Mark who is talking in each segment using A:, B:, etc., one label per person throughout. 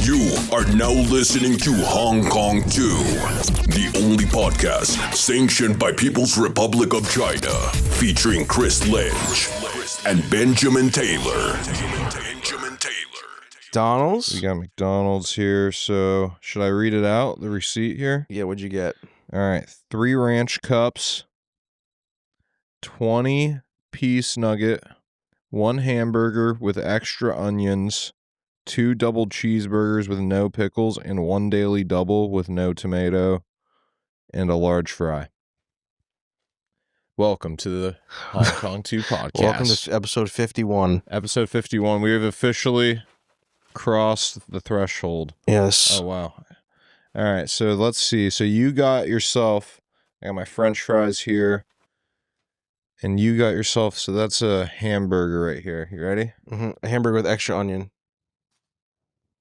A: You are now listening to Hong Kong 2, the only podcast sanctioned by People's Republic of China, featuring Chris Lynch and Benjamin Taylor.
B: McDonald's?
C: We got McDonald's here, so should I read it out, the receipt here?
B: Yeah, what'd you get?
C: All right, 3 ranch cups, 20-piece nugget, 1 hamburger with extra onions, 2 double cheeseburgers with no pickles, and 1 daily double with no tomato, and a large fry. Welcome to the Hong Kong 2 podcast.
B: Welcome to episode 51.
C: Episode 51. We have officially crossed the threshold.
B: Yes.
C: Oh, wow. All right, so let's see. So you got yourself, I got my french fries here, and you got yourself, so that's a hamburger right here. You ready?
B: A hamburger with extra onion.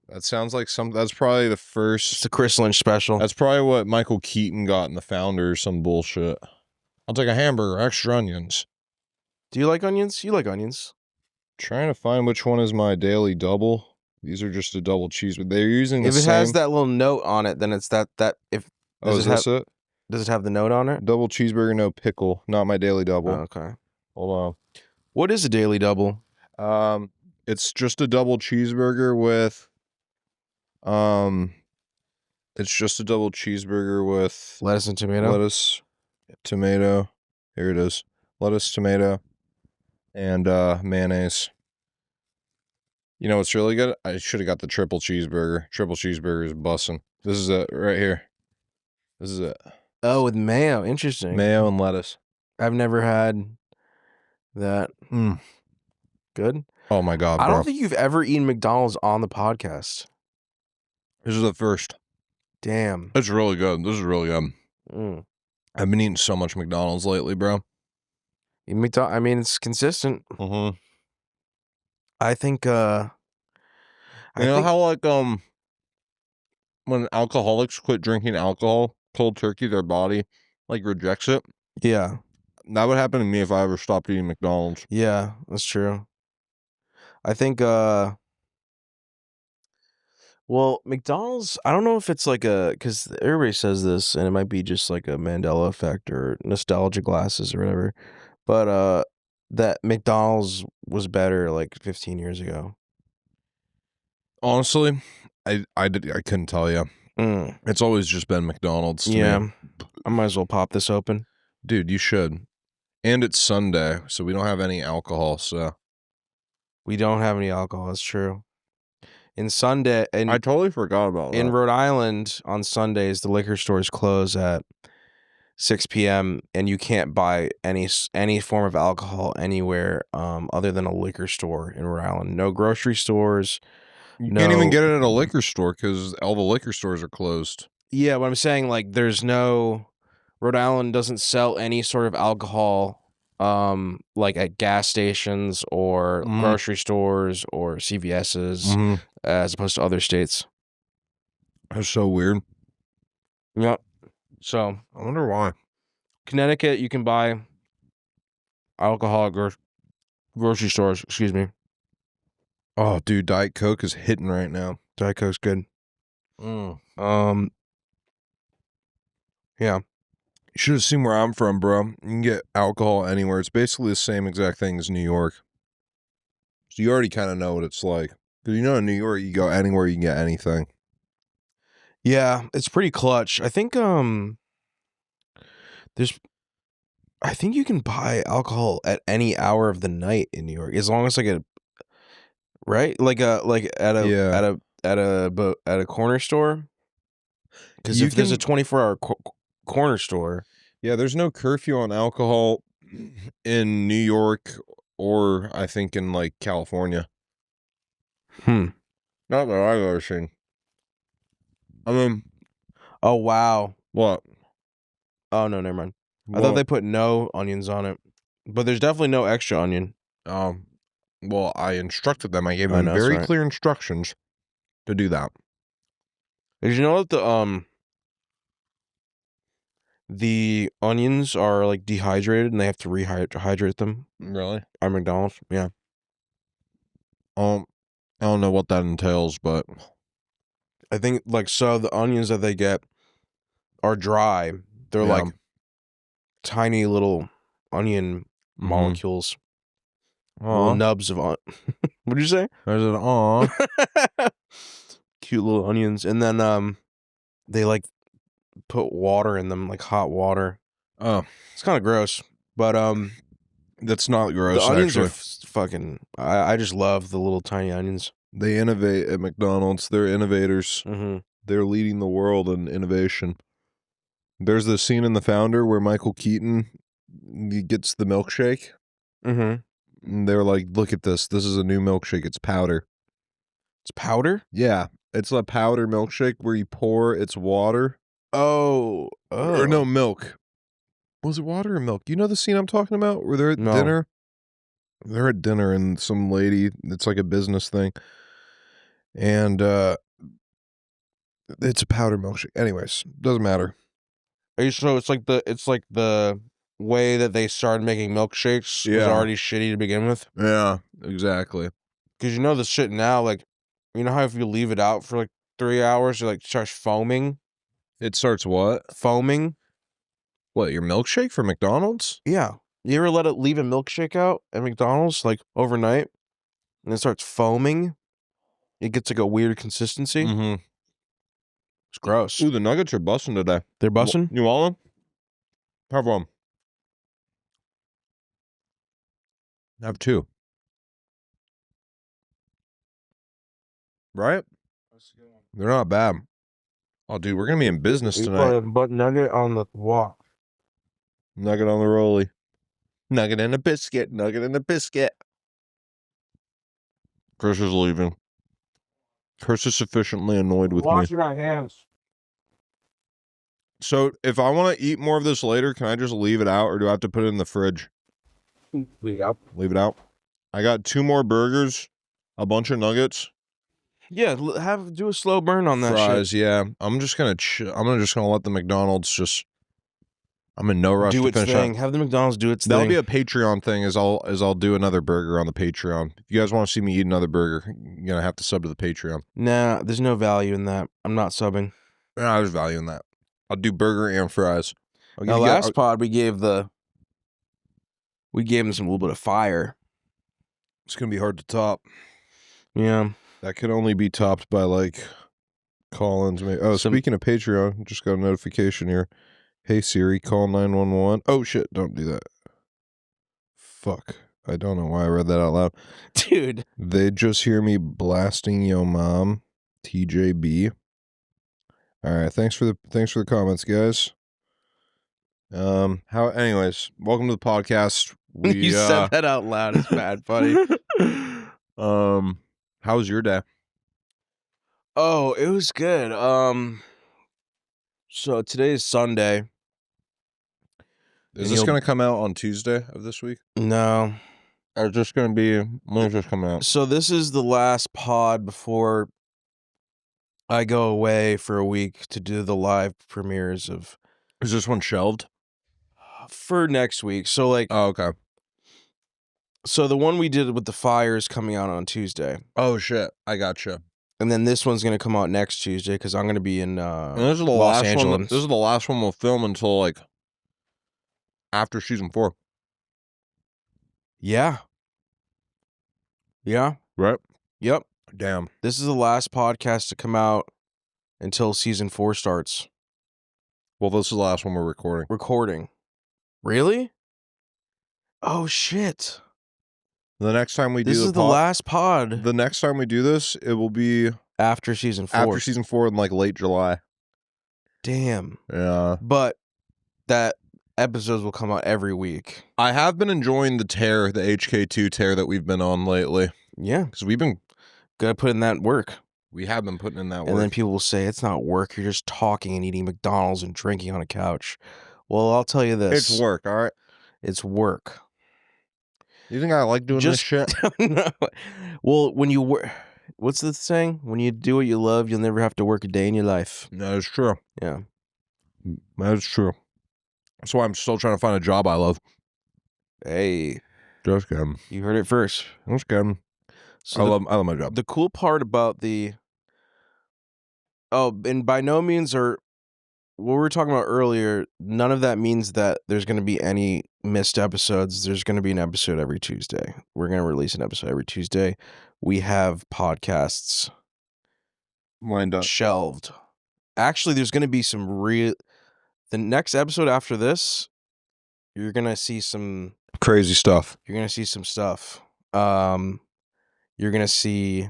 C: That sounds like that's probably the
B: It's
C: first,
B: the Chris Lynch special.
C: that's probably what Michael Keaton got in The Founder or some bullshit. I'll take a hamburger, extra onions.
B: Do you like onions? You like onions.
C: Trying to find which one is my daily double. These are just a double cheese, but they're using the
B: If it
C: same.
B: has that little note on it, then it's that if
C: Oh,
B: does
C: is
B: it
C: this it?
B: does it have the note on it?
C: Double cheeseburger, no pickle. Not my daily double.
B: Oh, okay.
C: Hold
B: What is a daily double?
C: on. It's just a double cheeseburger with, it's just a double cheeseburger with
B: Lettuce and tomato?
C: lettuce, tomato. Here it is. Lettuce, tomato, and mayonnaise. You know what's really good? I should have got the triple cheeseburger. Triple cheeseburger is bussin'. This is it right here. This is it.
B: Oh, with mayo. Interesting.
C: Mayo and lettuce.
B: I've never had that. Good.
C: Oh my god,
B: I
C: bro.
B: don't think you've ever eaten McDonald's on the podcast.
C: This is the first.
B: Damn.
C: It's really good. This is really good.
B: Mm.
C: I've been eating so much McDonald's lately, bro.
B: I mean, it's consistent.
C: Mm-hmm.
B: I think
C: You know how like when alcoholics quit drinking alcohol, cold turkey, their body like rejects it.
B: yeah,
C: That would happen to me if I ever stopped eating McDonald's.
B: that's true. I think well, McDonald's, I don't know if it's like because everybody says this and it might be just like a Mandela effect or nostalgia glasses or whatever, but that McDonald's was better like 15 years ago.
C: Honestly, I couldn't tell you.
B: Mm.
C: It's always just been McDonald's. To
B: Yeah,
C: me.
B: I might as well pop this open.
C: Dude, you should. And it's Sunday, so we don't have any alcohol. So
B: We don't have any alcohol. That's true. In Sunday,
C: I totally forgot about that.
B: in Rhode Island on Sundays, the liquor stores close at 6 p.m. and you can't buy any form of alcohol anywhere other than a liquor store in Rhode Island. No grocery stores.
C: You can't even
B: no-
C: get it at a liquor store because all the liquor stores are closed.
B: Yeah, but I'm saying like there's no Rhode Island doesn't sell any sort of alcohol like at gas stations or
C: Mhm.
B: grocery stores or CVS's as opposed to other states.
C: That's so weird.
B: Yep. So
C: I wonder why.
B: Connecticut, you can buy alcohol at grocery stores. Excuse me.
C: Oh, dude, Diet Coke is hitting right now.
B: Diet Coke's good. Yeah.
C: You should have seen where I'm from, bro. You can get alcohol anywhere. It's basically the same exact thing as New York. So you already kind of know what it's like. Because you know in New York, you go anywhere, you can get anything.
B: Yeah, it's pretty clutch. I think I think you can buy alcohol at any hour of the night in New York as long as like at a corner store. Because
C: You
B: if there's a
C: can-
B: 24-hour corner store,
C: Yeah, there's no curfew on alcohol in New York or I think in like California. Not that I've ever seen. I mean,
B: Oh wow.
C: what?
B: Oh no, never mind. I thought they put no onions on it, but there's definitely no extra onion.
C: Well, I instructed them. I gave
B: I
C: them
B: know, that's
C: very
B: right.
C: clear instructions to do that.
B: Did you know that the onions are like dehydrated and they have to rehydrate them
C: Really?
B: at McDonald's? Yeah.
C: I don't know what that entails, but
B: I think like so the onions that they get are dry. They're
C: Yeah.
B: like tiny little onion molecules, little
C: Aw.
B: nubs of what did you say?
C: There's an aw.
B: Cute little onions, and then they like put water in them, like hot water.
C: Oh,
B: It's kind of gross, but
C: that's not gross,
B: the onions
C: actually.
B: are fucking. I just love the little tiny onions.
C: They innovate at McDonald's. They're innovators.
B: Mm-hmm.
C: They're leading the world in innovation. There's the scene in The Founder where Michael Keaton gets the milkshake.
B: Mm-hmm.
C: And they're like, look at this. This is a new milkshake. It's powder.
B: It's powder.
C: Yeah. It's a powder milkshake where you pour its water.
B: Oh.
C: Or no, milk. Was it water or milk? You know the scene I'm talking about? Where they're at
B: No.
C: dinner? They're at dinner and some lady, it's like a business thing. And it's a powder milkshake. Anyways, doesn't matter.
B: So it's like the way that they started making milkshakes was
C: Yeah.
B: already shitty to begin with.
C: Yeah, exactly.
B: Because you know the shit now, like, you know how if you leave it out for like 3 hours, it like starts foaming.
C: It starts what?
B: Foaming.
C: What, your milkshake from McDonald's?
B: Yeah. You ever leave a milkshake out at McDonald's like overnight, and it starts foaming? It gets like a weird consistency.
C: Mm-hmm.
B: It's gross.
C: Ooh, the Nuggets are busting today.
B: They're busting.
C: You want them? Have one. Have two. Right? They're not bad. Oh, dude, we're gonna be in business tonight.
B: a butt nugget on the walk.
C: Nugget on the rollie. Nugget and a biscuit. Nugget and a biscuit. Chris is leaving. Chris is sufficiently annoyed with me.
B: my hands.
C: So, if I want to eat more of this later, can I just leave it out, or do I have to put it in the fridge? Leave it out. I got 2 more burgers, a bunch of nuggets,
B: Yeah, do a slow burn on that
C: fries.
B: shit.
C: Yeah, I'm just gonna let the McDonald's just. I'm in no rush
B: Do
C: to
B: its
C: finish
B: thing.
C: up.
B: Have the McDonald's do its
C: That'll
B: thing.
C: be a Patreon thing. As I'll do another burger on the Patreon. If you guys want to see me eat another burger, you're gonna have to sub to the Patreon.
B: Nah, there's no value in that. I'm not subbing.
C: Yeah, there's value in that. I'll do burger and fries.
B: Now, last pod we gave them some little bit of fire.
C: It's gonna be hard to top.
B: Yeah.
C: That can only be topped by like Collins. Maybe. Oh, speaking of Patreon, just got a notification here. Hey Siri, call 911. Oh shit, don't do that. Fuck. I don't know why I read that out loud.
B: Dude.
C: They just hear me blasting yo mom, TJB. All right, thanks for the comments, guys. Anyways, welcome to the podcast.
B: You said that out loud. It's bad, buddy.
C: How was your day?
B: Oh, it was good. So today is Sunday.
C: Is this going to come out on Tuesday of this week?
B: No.
C: Or is this going to be, when is this coming out?
B: So this is the last pod before I go away for a week to do the live premieres of.
C: Is this one shelved?
B: For next week. So like.
C: Oh, okay.
B: So the one we did with the fire is coming out on Tuesday.
C: Oh shit, I gotcha.
B: And then this one's gonna come out next Tuesday because I'm gonna be in
C: And this is the
B: Los
C: last
B: Angeles.
C: one. This is the last one we'll film until like after season 4.
B: Yeah. Yeah.
C: Right?
B: Yep.
C: Damn.
B: This is the last podcast to come out until season 4 starts.
C: Well, this is the last one we're recording.
B: Really? Oh shit.
C: The next time we do
B: This is the last pod
C: The next time we do this, it will be
B: after season 4.
C: after season 4 in like late July.
B: Damn.
C: Yeah.
B: But that episodes will come out every week.
C: I have been enjoying the HK2 tear that we've been on lately.
B: Yeah.
C: Because we've been
B: Gotta put in that work.
C: We have been putting in that work.
B: And then people will say, it's not work. You're just talking and eating McDonald's and drinking on a couch. Well, I'll tell you this.
C: It's work, all right?
B: It's work.
C: You think I like doing this shit?
B: No. Well, when you work, what's the saying? When you do what you love, you'll never have to work a day in your life.
C: That is true.
B: Yeah.
C: That is true. That's why I'm still trying to find a job I love.
B: Hey.
C: Just kidding.
B: You heard it first.
C: Just kidding.
B: So
C: I love my job.
B: The cool part about the and by no means are what we were talking about earlier. None of that means that there's going to be any missed episodes. There's going to be an episode every Tuesday. We're going to release an episode every Tuesday. We have podcasts
C: lined up.
B: shelved. Actually, there's going to be some real. The next episode after this, you're going to see some
C: Crazy stuff.
B: You're going to see some stuff. You're going to see.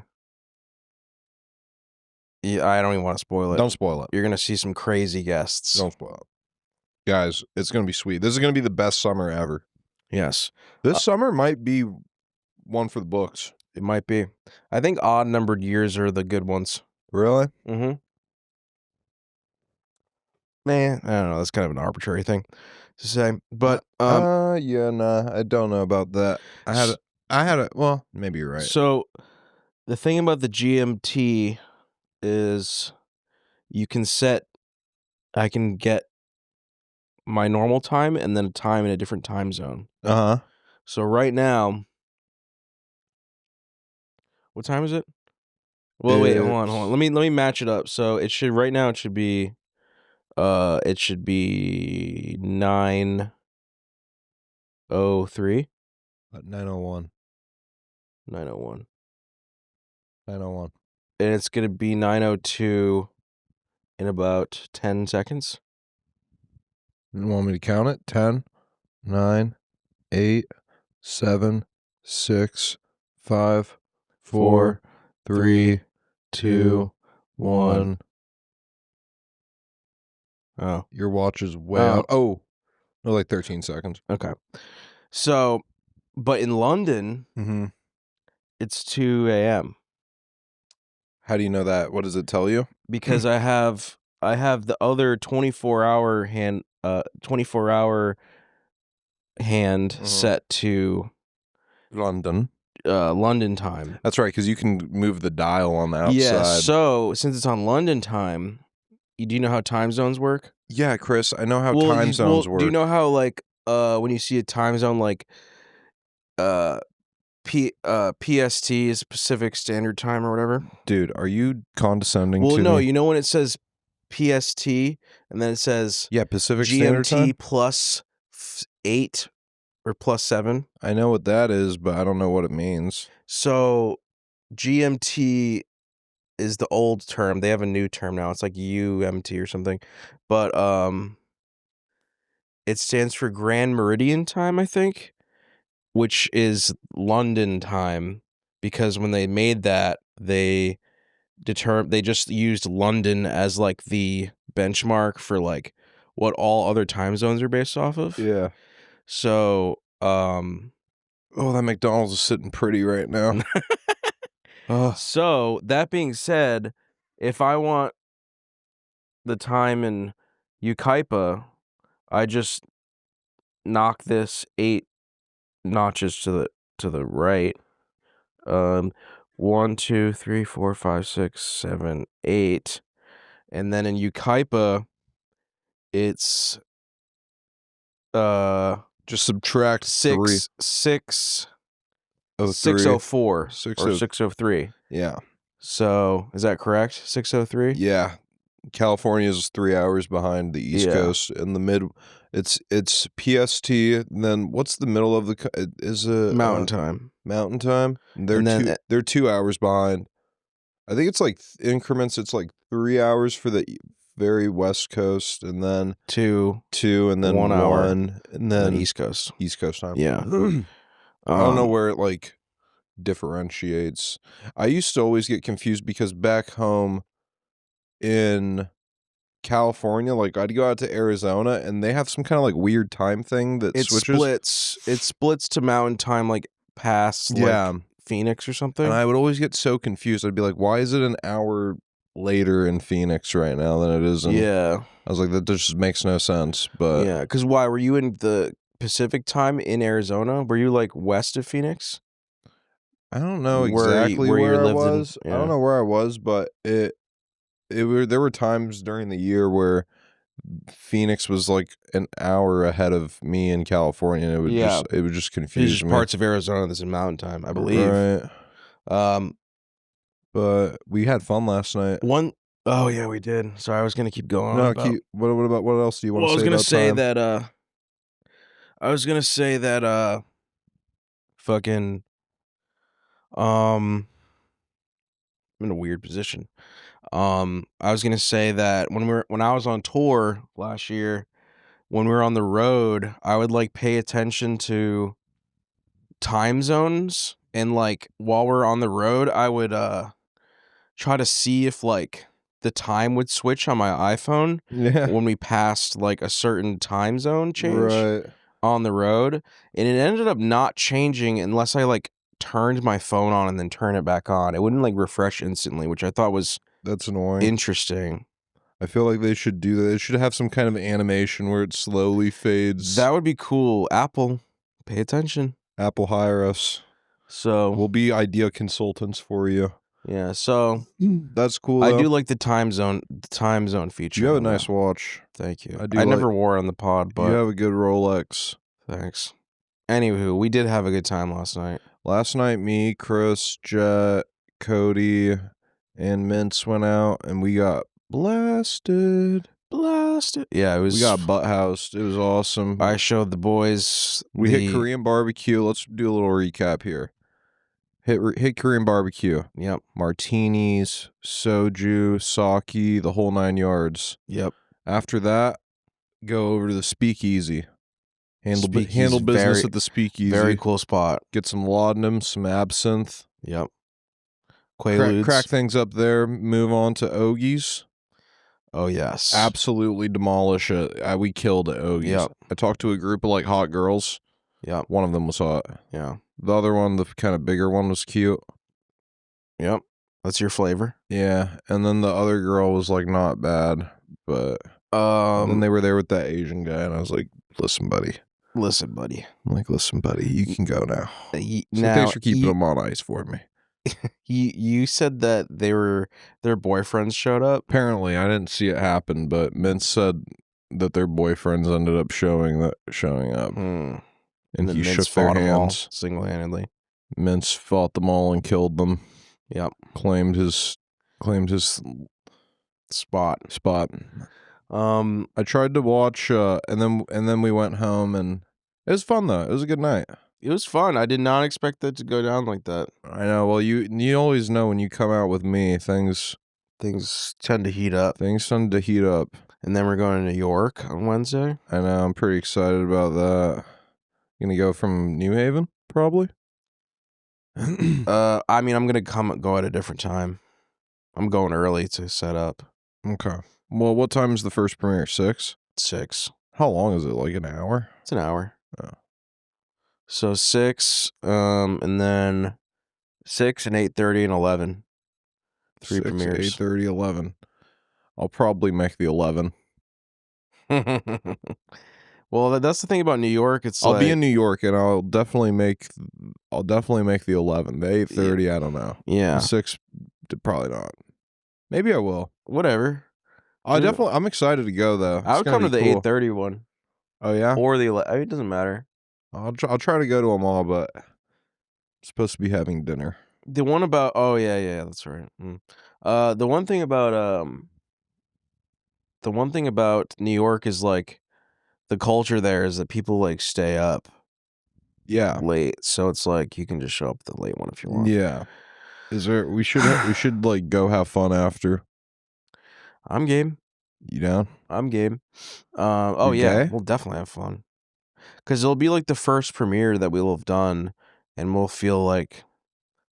B: Yeah, I don't even want to spoil it.
C: Don't spoil it.
B: You're going to see some crazy guests.
C: Don't spoil it. Guys, it's going to be sweet. This is going to be the best summer ever.
B: Yes.
C: This summer might be one for the books.
B: It might be. I think odd numbered years are the good ones.
C: Really?
B: Mm-hmm. Man, I don't know. That's kind of an arbitrary thing to say. But
C: yeah, nah, I don't know about that. I had a well, maybe you're right.
B: So the thing about the GMT is you can set I can get my normal time and then a time in a different time zone.
C: Uh-huh.
B: So right now, what time is it? Well, wait, hold on. Let me match it up. So it should right now it should be 9:03.
C: 9:01.
B: 9:01.
C: 9:01.
B: And it's going to be 9:02 in about 10 seconds.
C: You want me to count it? 10, 9, 8, 7, 6, 5, 4, 3, 2, 1.
B: Oh,
C: Your watch is way
B: Oh.
C: out. Oh, no, like 13 seconds.
B: okay. So, but in London,
C: Mm-hmm.
B: it's 2 a.m.
C: How do you know that? What does it tell you?
B: because I have the other 24-hour hand
C: Mhm.
B: set to
C: London.
B: London time.
C: That's right, because you can move the dial on the outside.
B: Yeah, so since it's on London time, do you know how time zones work?
C: Yeah, Chris, I know how
B: Well,
C: time zones work.
B: Do you know how like when you see a time zone like PST is Pacific Standard Time or whatever?
C: Dude, are you condescending
B: Well,
C: to
B: no,
C: me?
B: you know when it says PST and then it says
C: Yeah, Pacific Standard
B: GMT
C: Time?
B: plus 8 or plus 7.
C: I know what that is, but I don't know what it means.
B: So GMT is the old term. They have a new term now. It's like UMT or something. But it stands for Grand Meridian Time, I think, which is London time, because when they made that, they just used London as like the benchmark for like what all other time zones are based off of.
C: Yeah.
B: So,
C: Oh, that McDonald's is sitting pretty right now. Oh,
B: so that being said, if I want the time in Ukaipa, I just knock this 8 notches to the right. 1, 2, 3, 4, 5, 6, 7, 8, and then in Ukaipa, it's
C: just subtract 3.
B: 604 or
C: 603.
B: 603.
C: Yeah.
B: So is that correct? 603.
C: Yeah. California is 3 hours behind the East
B: Yeah.
C: Coast. In the mid, it's PST. And then what's the middle of the is a
B: Mountain time.
C: Mountain time. They're
B: And then
C: they're 2 hours behind. I think it's like increments. It's like 3 hours for the very West Coast, and then
B: 2
C: and then
B: 1 hour,
C: and
B: and
C: then
B: East Coast.
C: East Coast time.
B: Yeah.
C: I don't know where it like differentiates. I used to always get confused because back home in California, like I'd go out to Arizona and they have some kind of like weird time thing that
B: It
C: switches.
B: splits to mountain time like past
C: Yeah.
B: like Phoenix or something.
C: And I would always get so confused. I'd be like, why is it an hour later in Phoenix right now than it is in
B: Yeah.
C: I was like, that just makes no sense. But
B: Yeah, because why were you in the Pacific time in Arizona? Were you like west of Phoenix?
C: I don't know
B: Where you-
C: exactly
B: where you
C: where I
B: lived in-
C: was. I
B: yeah.
C: don't know where I was, but there were times during the year where Phoenix was like an hour ahead of me in California, and it would
B: Yeah.
C: just
B: There's
C: confuse
B: just
C: me.
B: parts of Arizona that's in mountain time, I believe.
C: Right.
B: Um,
C: But we had fun last night.
B: one Oh yeah, we did. Sorry, I was gonna keep going on
C: No,
B: about.
C: what about what else do you want
B: Well, I
C: to
B: was
C: say
B: gonna
C: about
B: say
C: time?
B: that. I was gonna say that. Fucking. I'm in a weird position. I was gonna say that when I was on tour last year, when we were on the road, I would like pay attention to time zones, and like while we're on the road, I would try to see if like the time would switch on my iPhone
C: Yeah.
B: when we passed like a certain time zone change
C: Right.
B: on the road, and it ended up not changing unless I like turned my phone on and then turn it back on. It wouldn't like refresh instantly, which I thought was
C: That's annoying.
B: interesting.
C: I feel like they should do that. They should have some kind of animation where it slowly fades.
B: That would be cool. Apple, pay attention.
C: Apple, hire us.
B: So
C: We'll be idea consultants for you.
B: yeah, so
C: That's cool.
B: I
C: though.
B: do like the time zone feature.
C: You have a
B: on that.
C: nice watch.
B: Thank you.
C: I do
B: I
C: like-
B: never wore it on the pod, but
C: You have a good Rolex.
B: thanks. Anywho, we did have a good time last night.
C: Last night, me, Chris, Jet, Cody, and Mince went out, and we got blasted.
B: Blasted. Yeah, it was.
C: We got butt housed. It was awesome.
B: I showed the boys.
C: We hit Korean barbecue. Let's do a little recap here. Hit Korean barbecue.
B: Yep.
C: Martinis, soju, sake, the whole 9 yards.
B: Yep.
C: After that, go over to the speakeasy. Handle
B: Speakeasy's
C: business
B: very-
C: at the speakeasy.
B: Very cool spot.
C: Get some laudanum, some absinthe.
B: Yep.
C: Crack,
B: Quaaludes.
C: crack things up there. Move on to Ogie's.
B: Oh yes.
C: Absolutely demolish it. We killed at Ogie's.
B: Yep.
C: I talked to a group of like hot girls.
B: Yep.
C: One of them was hot.
B: Yeah.
C: The other one, the kind of bigger one, was cute.
B: Yep. That's your flavor.
C: Yeah. And then the other girl was like not bad. But then they were there with that Asian guy, and I was like, listen, buddy.
B: Listen, buddy.
C: I'm like, listen, buddy, you can go now. So
B: Now,
C: thanks for keeping them on ice for me.
B: You said that their boyfriends showed up.
C: Apparently, I didn't see it happen, but Mintz said that their boyfriends ended up showing up,
B: And
C: and
B: then
C: he
B: Mintz
C: shook their
B: fought 'em all
C: hands.
B: single-handedly.
C: Mintz fought them all and killed them.
B: Yep.
C: Claimed his
B: Spot.
C: spot. I tried to watch, and then we went home, and it was fun though. It was a good night.
B: It was fun. I did not expect that to go down like that.
C: I know. Well, you always know when you come out with me, things
B: Tend to heat up.
C: tend to heat up.
B: And then we're going to New York on Wednesday.
C: I know. I'm pretty excited about that. Gonna go from New Haven, probably.
B: I mean, I'm gonna go at a different time. I'm going early to set up.
C: Okay. Well, what time is the first premiere? 6?
B: 6.
C: How long is it? Like an hour?
B: It's an hour.
C: Oh.
B: So 6, and then 6 and 8:30 and 11. 3
C: 6,
B: premieres.
C: 8:30, 11. I'll probably make the 11.
B: Well, that's the thing about New York. It's
C: I'll
B: like,
C: be in New York, and I'll definitely make the 11. The 8:30, I don't know.
B: yeah,
C: 6, probably not. Maybe I will.
B: whatever.
C: I'm excited to go though.
B: I would come to the 8:30 one
C: Oh yeah.
B: or the 11. It doesn't matter.
C: I'll try to go to them all, but I'm supposed to be having dinner.
B: The one about yeah, that's right. The one thing about New York is like the culture there is that people like stay up
C: Yeah.
B: late, so it's like you can just show up the late one if you want.
C: Yeah. Is there? We should like go have fun after.
B: I'm game.
C: You down?
B: I'm game. Oh
C: You
B: yeah,
C: gay?
B: we'll definitely have fun. Cause it'll be like the first premiere that we'll have done, and we'll feel like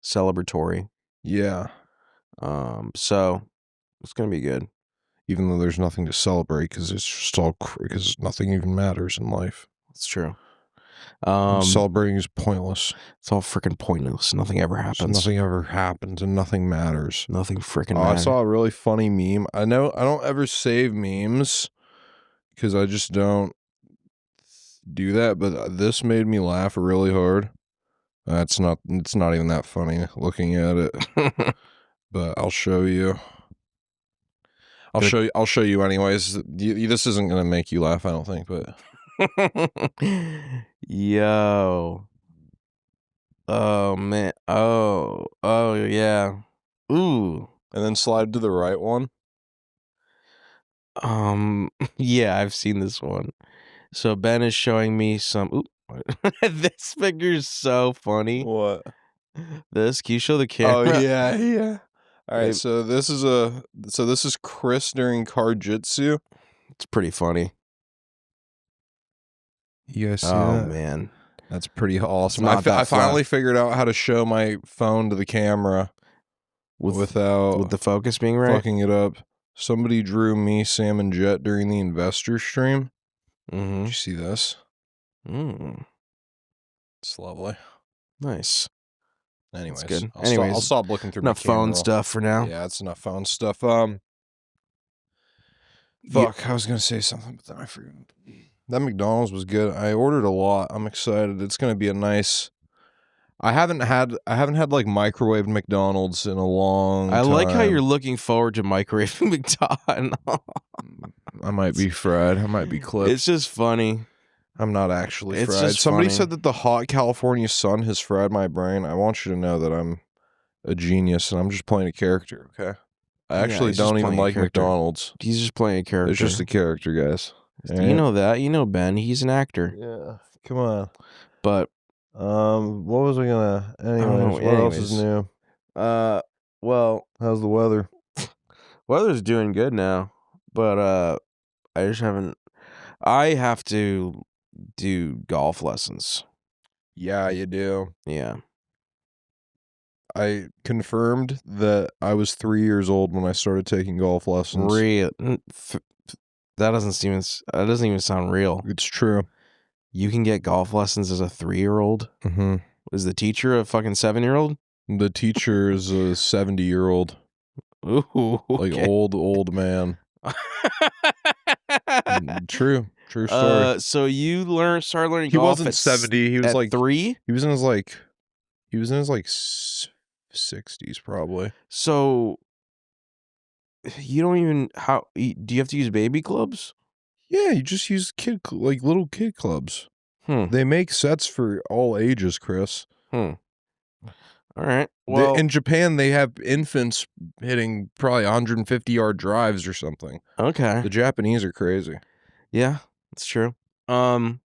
B: celebratory.
C: Yeah.
B: So it's gonna be good.
C: Even though there's nothing to celebrate because it's just all because nothing even matters in life.
B: It's true.
C: Celebrating is pointless.
B: It's all freaking pointless. Nothing ever
C: So
B: happens.
C: nothing ever happens and nothing matters.
B: Nothing freaking
C: Oh, I
B: matters.
C: saw a really funny meme. I know I don't ever save memes because I just don't do that, but this made me laugh really hard. It's not even that funny looking at it, but I'll show you. I'll show you anyways. This isn't going to make you laugh, I don't think, but
B: Yo. Oh man. Oh yeah. Ooh.
C: and then slide to the right one.
B: Yeah, I've seen this one. So Ben is showing me some. Ooh, this figure is so funny.
C: What?
B: This, can you show the
C: Oh
B: camera?
C: yeah. All right,
B: It-
C: so this is Chris during card jitsu.
B: It's pretty funny.
C: You guys see
B: Oh
C: that?
B: man,
C: That's pretty awesome.
B: not that
C: I finally
B: flat.
C: figured out how to show my phone to the camera without
B: with the focus being right.
C: fucking it up. Somebody drew me, Sam, and Jet during the investor stream.
B: Mm-hmm.
C: Did you see this?
B: Mm,
C: It's lovely.
B: nice.
C: Anyways,
B: good.
C: I'll
B: Anyways,
C: stop looking through
B: Enough
C: my camera
B: phone
C: roll.
B: stuff for now.
C: Yeah, it's enough phone stuff. Fuck, I was gonna say something, but then I forgot. That McDonald's was good. I ordered a lot. I'm excited. It's gonna be a nice. I haven't had like microwaved McDonald's in a long time.
B: I like how you're looking forward to microwaving McDonald's.
C: I might be fried. I might be clipped.
B: It's just funny.
C: I'm not actually
B: It's
C: fried.
B: just
C: Somebody
B: funny.
C: said that the hot California sun has fried my brain. I want you to know that I'm a genius and I'm just playing a character, okay? I actually
B: he's just
C: don't even
B: playing a
C: like
B: character.
C: McDonald's.
B: He's just playing a character.
C: It's just a character, guys.
B: You know that. You know Ben. He's an actor.
C: Yeah. Come on.
B: But
C: What was I gonna?
B: know.
C: What else is new?
B: well,
C: How's the weather?
B: weather's doing good now, but I just haven't. I have to do golf lessons.
C: Yeah, you do.
B: Yeah.
C: I confirmed that I was 3 years old when I started taking golf lessons.
B: Real. That doesn't even sound real.
C: It's true.
B: You can get golf lessons as a 3-year-old.
C: Mm-hmm.
B: Is the teacher a fucking 7-year-old?
C: The teacher is a 70-year-old,
B: Ooh,
C: like
B: okay.
C: old man. True story.
B: So you started learning
C: He
B: golf
C: wasn't
B: at
C: 70. He was
B: at
C: like
B: 3.
C: He was in his 60s probably.
B: So you don't even do you have to use baby clubs?
C: Yeah, you just use little kid clubs. They make sets for all ages, Chris.
B: All right. Well,
C: In Japan, they have infants hitting probably 150-yard drives or something.
B: okay.
C: The Japanese are crazy.
B: Yeah, it's true. The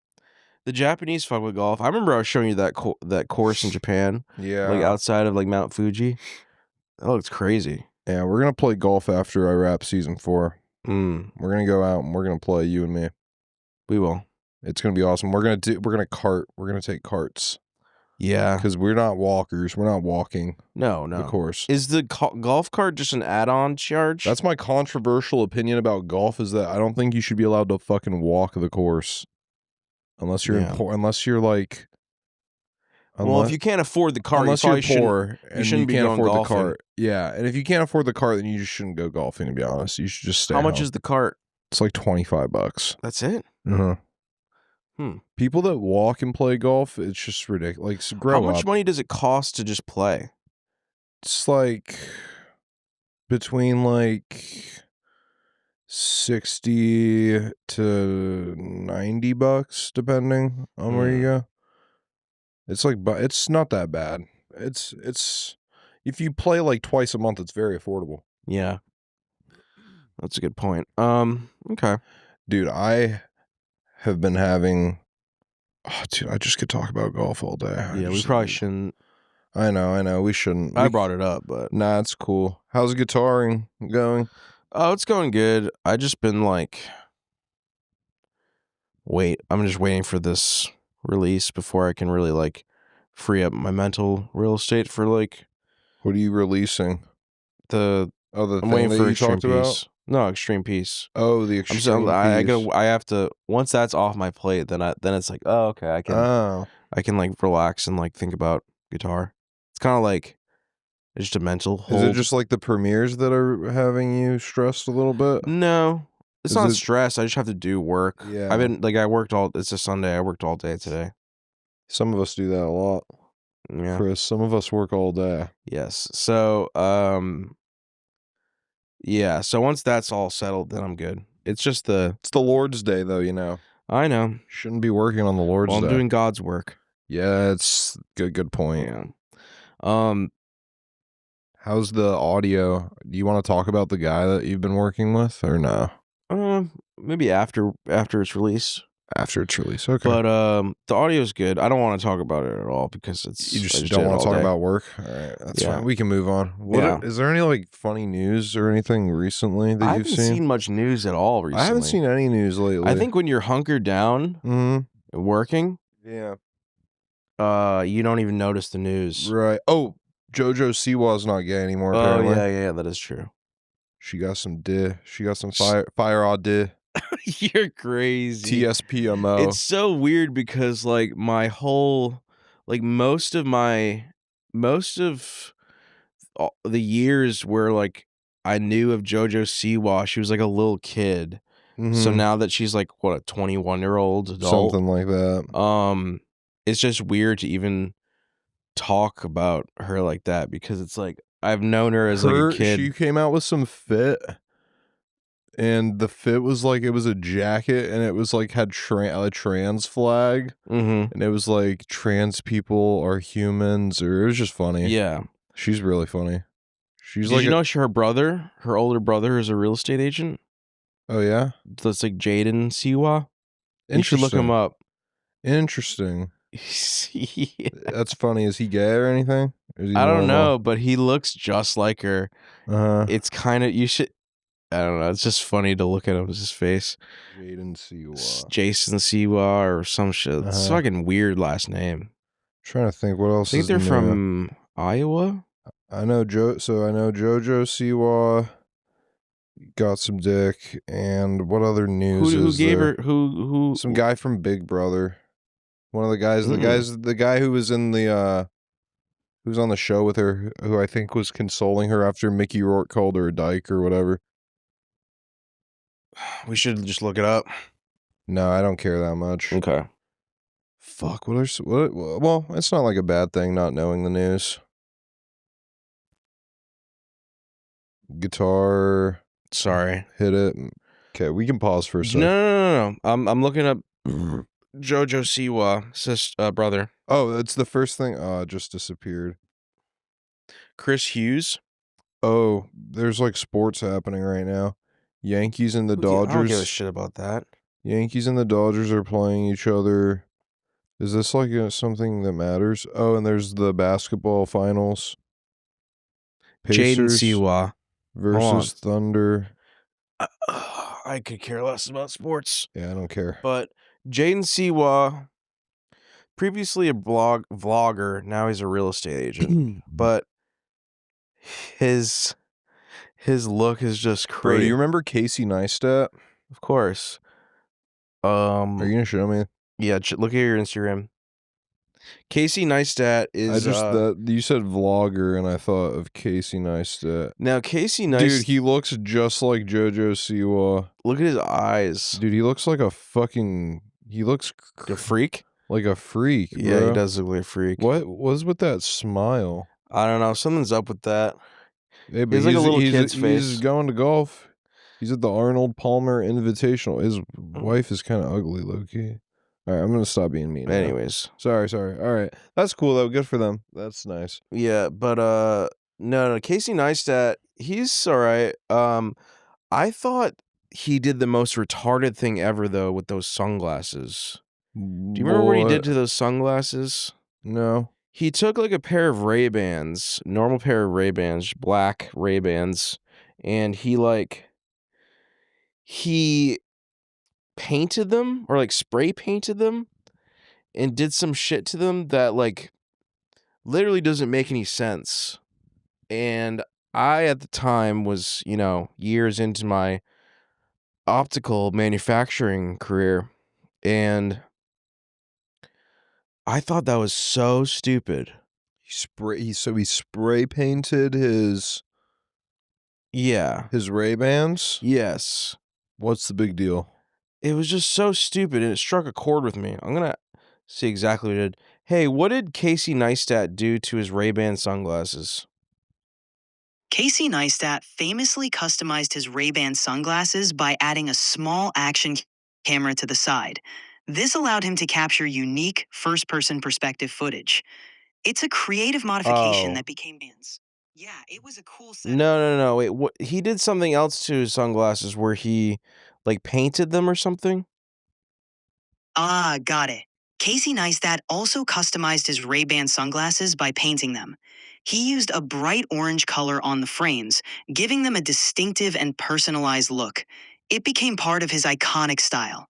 B: Japanese fuck with golf. I remember I was showing you that course in Japan,
C: Yeah.
B: like outside of like Mount Fuji. That looks crazy.
C: Yeah, we're going to play golf after I wrap season 4. We're going to go out and we're going to play, you and me.
B: We will.
C: It's going to be awesome. We're going to take carts.
B: Yeah.
C: Because we're not walkers. We're not walking
B: No.
C: the course.
B: Is the golf cart just an add-on charge?
C: That's my controversial opinion about golf, is that I don't think you should be allowed to fucking walk the course. Unless you're like...
B: Well, if you can't afford the cart,
C: unless
B: you
C: you're
B: probably
C: poor and
B: you shouldn't be
C: can't
B: going
C: afford
B: golfing.
C: the cart. Yeah, and if you can't afford the cart, then you just shouldn't go golfing, to be honest. You should just stay
B: How much
C: home.
B: is the cart?
C: It's like $25.
B: That's it?
C: Uh-huh.
B: People
C: that walk and play golf, it's just ridiculous. Like, grow
B: How much
C: up.
B: money does it cost to just play?
C: It's like between like 60 to $90, depending on where you go. It's like, but it's not that bad. It's if you play like twice a month, it's very affordable.
B: Yeah. That's a good point. Okay.
C: Dude, I have been having... Oh, dude, I just could talk about golf all day.
B: Yeah, we probably shouldn't.
C: I know. We shouldn't.
B: I brought it up, but...
C: Nah, it's cool. How's guitaring going?
B: Oh, it's going good. I just been like... I'm just waiting for this release before I can really like free up my mental real estate for like...
C: What are you releasing?
B: I'm waiting for Extreme Peace. No, Extreme Peace.
C: Oh, the Extreme Peace.
B: I have to, once that's off my plate, then it's like, oh, okay, I can like relax and like think about guitar. It's kind of like just a mental hold.
C: Is it just like the premieres that are having you stressed a little bit?
B: No, it's not stress. I just have to do work.
C: Yeah.
B: It's a Sunday. I worked all day today.
C: Some of us do that a lot.
B: Yeah.
C: Chris, some of us work all day.
B: Yes. So, yeah. So once that's all settled, then I'm good. It's just
C: It's the Lord's Day, though, you know.
B: I know.
C: Shouldn't be working on the Lord's Day.
B: I'm doing God's work.
C: Yeah, it's good point.
B: Yeah.
C: How's the audio? Do you want to talk about the guy that you've been working with, or no?
B: maybe after its release.
C: After its release, okay.
B: But the audio is good. I don't want to talk about it at all because it's.
C: You
B: I
C: just
B: did
C: don't
B: it
C: want
B: all
C: to talk
B: day.
C: about work? All right, that's
B: Yeah.
C: fine. We can move on.
B: Yeah.
C: Is there any like funny news or anything recently that
B: I
C: you've
B: haven't seen much news at all recently.
C: I haven't seen any news lately.
B: I think when you're hunkered down working,
C: Yeah.
B: you don't even notice the news.
C: Right. Oh, JoJo Siwa's not gay anymore,
B: Oh
C: apparently.
B: yeah, that is true.
C: She got some She got some fire all di.
B: You're crazy.
C: TSPMO.
B: It's so weird because like my whole, like most of the years where like I knew of JoJo Siwa, she was like a little kid. So now that she's like what, a 21-year-old adult,
C: something like that.
B: it's just weird to even talk about her like that because it's like I've known her as like a kid.
C: She came out with some fit, and the fit was like, it was a jacket, and it was like had a trans flag, and it was like trans people are humans, or it was just funny.
B: Yeah,
C: she's really funny. She's
B: Did you know her older brother is a real estate agent?
C: Oh yeah,
B: that's like Jaden Siwa. You should look him up.
C: Interesting.
B: Yeah.
C: That's funny. Is he gay or anything? Or is he
B: I don't
C: normal?
B: know, but he looks just like her. It's kind of, you should, I don't know. It's just funny to look at him, his face.
C: Jaden Siwa.
B: Jason Siwa or some shit. It's fucking weird last name.
C: I'm trying to think what else.
B: I think they're from Iowa.
C: I know JoJo Siwa got some dick, and what other news?
B: Who gave
C: there?
B: her? Who?
C: Some guy from Big Brother. One of the guys. The guy who was in the who's on the show with her, who I think was consoling her after Mickey Rourke called her a dyke or whatever.
B: We should just look it up.
C: No, I don't care that much.
B: Okay.
C: Fuck. Well, it's not like a bad thing not knowing the news. Guitar.
B: Sorry.
C: Hit it. Okay, we can pause for a second.
B: No. I'm looking up JoJo Siwa, brother.
C: Oh, that's the first thing. Oh, it just disappeared.
B: Chris Hughes.
C: Oh, there's like sports happening right now. Yankees and the Dodgers.
B: I don't give a shit about that.
C: Yankees and the Dodgers are playing each other. Is this like something that matters? Oh, and there's the basketball finals.
B: Jaden Siwa
C: versus Thunder.
B: I could care less about sports.
C: Yeah, I don't care.
B: But Jaden Siwa, previously a vlogger, now he's a real estate agent. But his look is just crazy.
C: Bro, do you remember Casey Neistat?
B: Of course.
C: Are you gonna show me?
B: Yeah, look at your Instagram. Casey Neistat is.
C: You said vlogger, and I thought of Casey Neistat.
B: Now Casey Neistat,
C: dude, he looks just like JoJo Siwa.
B: Look at his eyes,
C: dude. He looks like a fucking. He looks
B: a freak.
C: Like a freak.
B: Yeah,
C: bro.
B: he does look like a freak.
C: What was with that smile?
B: I don't know. Something's up with that.
C: Yeah,
B: he's like a little kid's face.
C: He's going to golf. He's at the Arnold Palmer Invitational. His wife is kind of ugly, low-key. All right, I'm going to stop being mean.
B: Anyways.
C: Sorry. All right. That's cool, though. Good for them. That's nice.
B: Yeah, but no, Casey Neistat, he's all right. I thought he did the most retarded thing ever, though, with those sunglasses. Do you remember what he did to those sunglasses?
C: No.
B: He took like a pair of Ray-Bans, normal pair of Ray-Bans, black Ray-Bans, and he painted them or like spray painted them and did some shit to them that like literally doesn't make any sense. And I at the time was, years into my optical manufacturing career, and I thought that was so stupid.
C: He spray painted his Ray-Bans?
B: Yes.
C: What's the big deal?
B: It was just so stupid, and it struck a chord with me. I'm going to see exactly what it did. Hey, what did Casey Neistat do to his Ray-Ban sunglasses?
D: Casey Neistat famously customized his Ray-Ban sunglasses by adding a small action camera to the side. This allowed him to capture unique first-person perspective footage. It's a creative modification that became bands. Yeah, it was a cool set.
B: No. Wait, what? He did something else to his sunglasses where he like painted them or something?
D: Ah, got it. Casey Neistat also customized his Ray-Ban sunglasses by painting them. He used a bright orange color on the frames, giving them a distinctive and personalized look. It became part of his iconic style.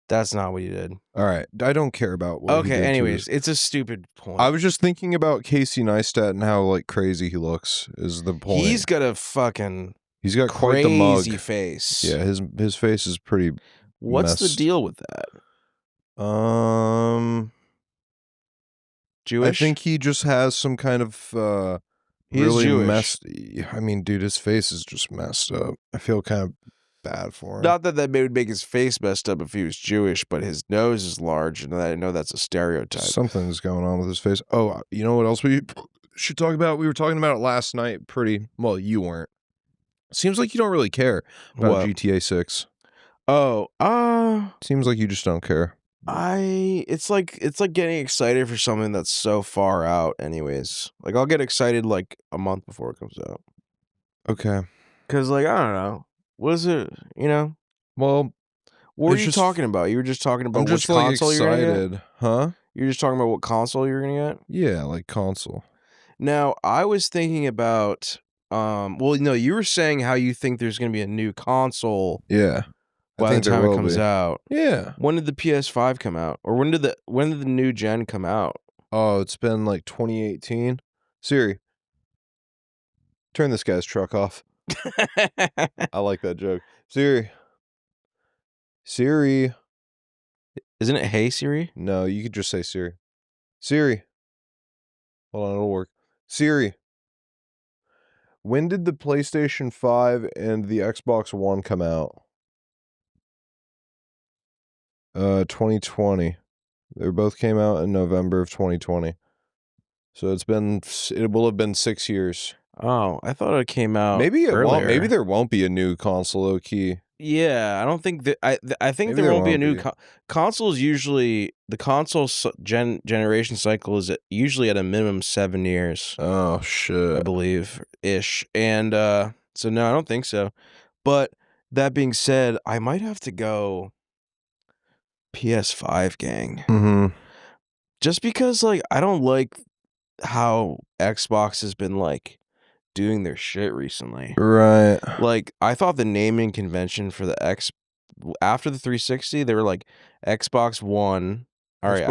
B: That's not what he did.
C: All right, I don't care about what he
B: Okay,
C: did to
B: anyways,
C: his-
B: it's a stupid point.
C: I was just thinking about Casey Neistat and how like crazy he looks is the point.
B: He's got a fucking
C: He's got quite the mug.
B: crazy face.
C: Yeah, his face is pretty
B: What's the
C: messed.
B: deal with that?
C: I
B: Jewish?
C: think he just has some kind of
B: He is
C: really
B: Jewish.
C: messed. I mean, dude, his face is just messed up. I feel kind of bad for him.
B: Not that would make his face messed up if he was Jewish, but his nose is large, and I know that's a stereotype.
C: Something's going on with his face. Oh, you know what else we should talk about? We were talking about it last night. Pretty well, you weren't. Seems like you don't really care about
B: What?
C: GTA 6.
B: Oh,
C: Seems like you just don't care.
B: it's like getting excited for something that's so far out anyways. Like I'll get excited like a month before it comes out.
C: Okay.
B: Cuz like I don't know. What is it,
C: Well,
B: What were
C: It's
B: you
C: just-
B: talking about? You were just talking about
C: I'm
B: which
C: just like
B: console you're going to get?
C: excited. Huh?
B: You're just talking about what console you're going to get?
C: Yeah, like console.
B: Now, I was thinking about well, no, you were saying how you think there's going to be a new console
C: Yeah. I
B: by the
C: think there
B: time it
C: will
B: comes
C: be.
B: out.
C: Yeah.
B: When did the PS5 come out? Or when did the new gen come out?
C: Oh, it's been like 2018. Siri, turn this guy's truck off. I like that joke. Siri.
B: Isn't it Hey Siri?
C: No, you could just say Siri. Siri. Hold on, it'll work. Siri. When did the PlayStation 5 and the Xbox One come out? 2020. They both came out in November of 2020. So it will have been 6 years.
B: Oh, I thought it came out
C: Maybe it won't.
B: earlier.
C: Maybe there won't be a new console, low key.
B: Yeah, I don't think that I think
C: Maybe
B: there
C: there
B: won't be a
C: won't
B: new
C: be.
B: consoles. Usually, the console generation cycle is usually at a minimum 7 years,
C: Oh
B: I
C: shit.
B: believe, ish. And so no, I don't think so. But that being said, I might have to go PS5 gang,
C: Mm-hmm.
B: just because like I don't like how Xbox has been like doing their shit recently.
C: Right.
B: Like I thought the naming convention for the after the 360, they were like Xbox One. All right,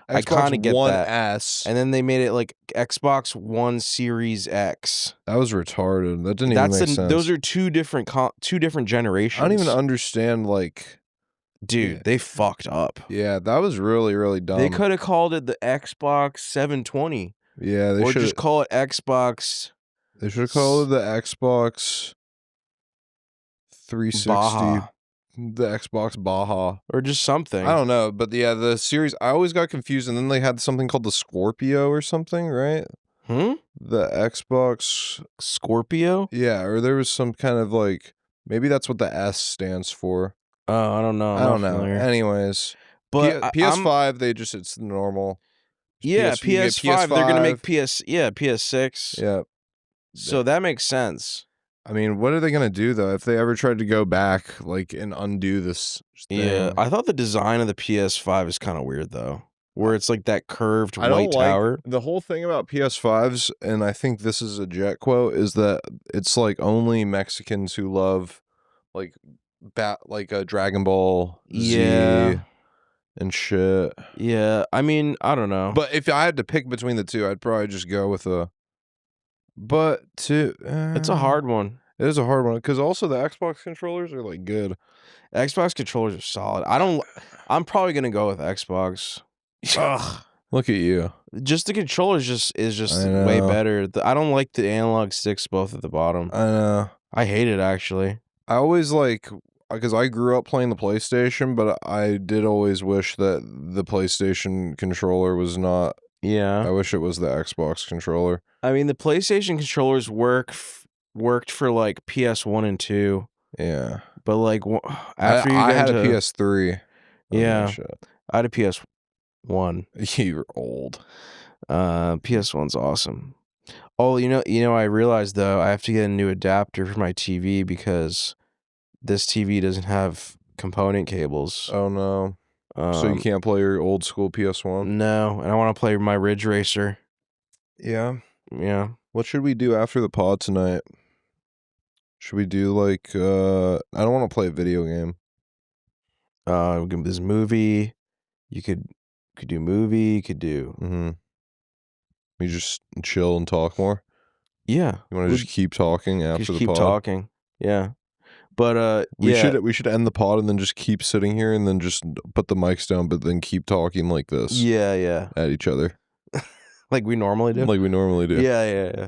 B: I kinda get
C: One
B: that.
C: S.
B: and then they made it like Xbox One Series X.
C: That was retarded. That didn't
B: That's
C: even make sense.
B: those are two different generations.
C: I don't even understand. Like,
B: Dude,
C: yeah.
B: they fucked up.
C: yeah, that was really, really dumb.
B: They could have called it the Xbox 720,
C: Yeah, they
B: or
C: should.
B: just call it Xbox
C: They should have called it the Xbox 360.
B: Baja,
C: The Xbox Baja.
B: or just something.
C: I don't know, but yeah, the series. I always got confused, and then they had something called the Scorpio or something, right? The Xbox.
B: Scorpio?
C: Yeah, or there was some kind of like maybe that's what the S stands for.
B: Oh, I don't know.
C: I don't know. Anyways,
B: But
C: PS5, it's normal.
B: Yeah,
C: PS you get
B: PS5. They're gonna make
C: PS5.
B: PS6.
C: Yeah.
B: So that makes sense.
C: I mean, what are they gonna do though if they ever tried to go back like and undo this thing?
B: Yeah, I thought the design of the PS5 is kind of weird though, where it's like that curved
C: I don't
B: white tower.
C: the whole thing about PS5s, and I think this is a Jet quote, is that it's like only Mexicans who love like a Dragon Ball Z
B: Yeah.
C: and shit.
B: Yeah, I mean, I don't know.
C: But if I had to pick between the two, I'd probably just go with a. But
B: it's a hard one.
C: It is a hard one because also the Xbox controllers are like good.
B: Xbox controllers are solid. I'm probably gonna go with Xbox. Ugh.
C: Look at you.
B: Just the controllers is just
C: I
B: way
C: know.
B: better. I don't like the analog sticks both at the bottom.
C: I know.
B: I hate it actually.
C: I always like because I grew up playing the PlayStation, but I did always wish that the PlayStation controller was not.
B: Yeah.
C: I wish it was the Xbox controller.
B: I mean, the PlayStation controllers worked for like PS1 and 2,
C: Yeah.
B: but like after
C: I
B: you
C: had
B: get
C: a
B: into,
C: PS3.
B: Yeah.
C: Shit.
B: I had a PS1.
C: You're old.
B: PS1's awesome. Oh, I realized though I have to get a new adapter for my TV because this TV doesn't have component cables.
C: Oh no. So you can't play your old school PS1?
B: No, and I want to play my Ridge Racer.
C: Yeah.
B: Yeah.
C: What should we do after the pod tonight? Should we do like I don't want to play a video game.
B: We can do this movie. You could do movie. You could do
C: We just chill and talk more.
B: yeah.
C: You want to just keep talking after
B: Just
C: the
B: keep
C: pod?
B: talking. Yeah. But
C: We
B: yeah.
C: should end the pod and then just keep sitting here and then just put the mics down, but then keep talking like this
B: Yeah.
C: at each other,
B: Like we normally do.
C: like we normally do.
B: Yeah.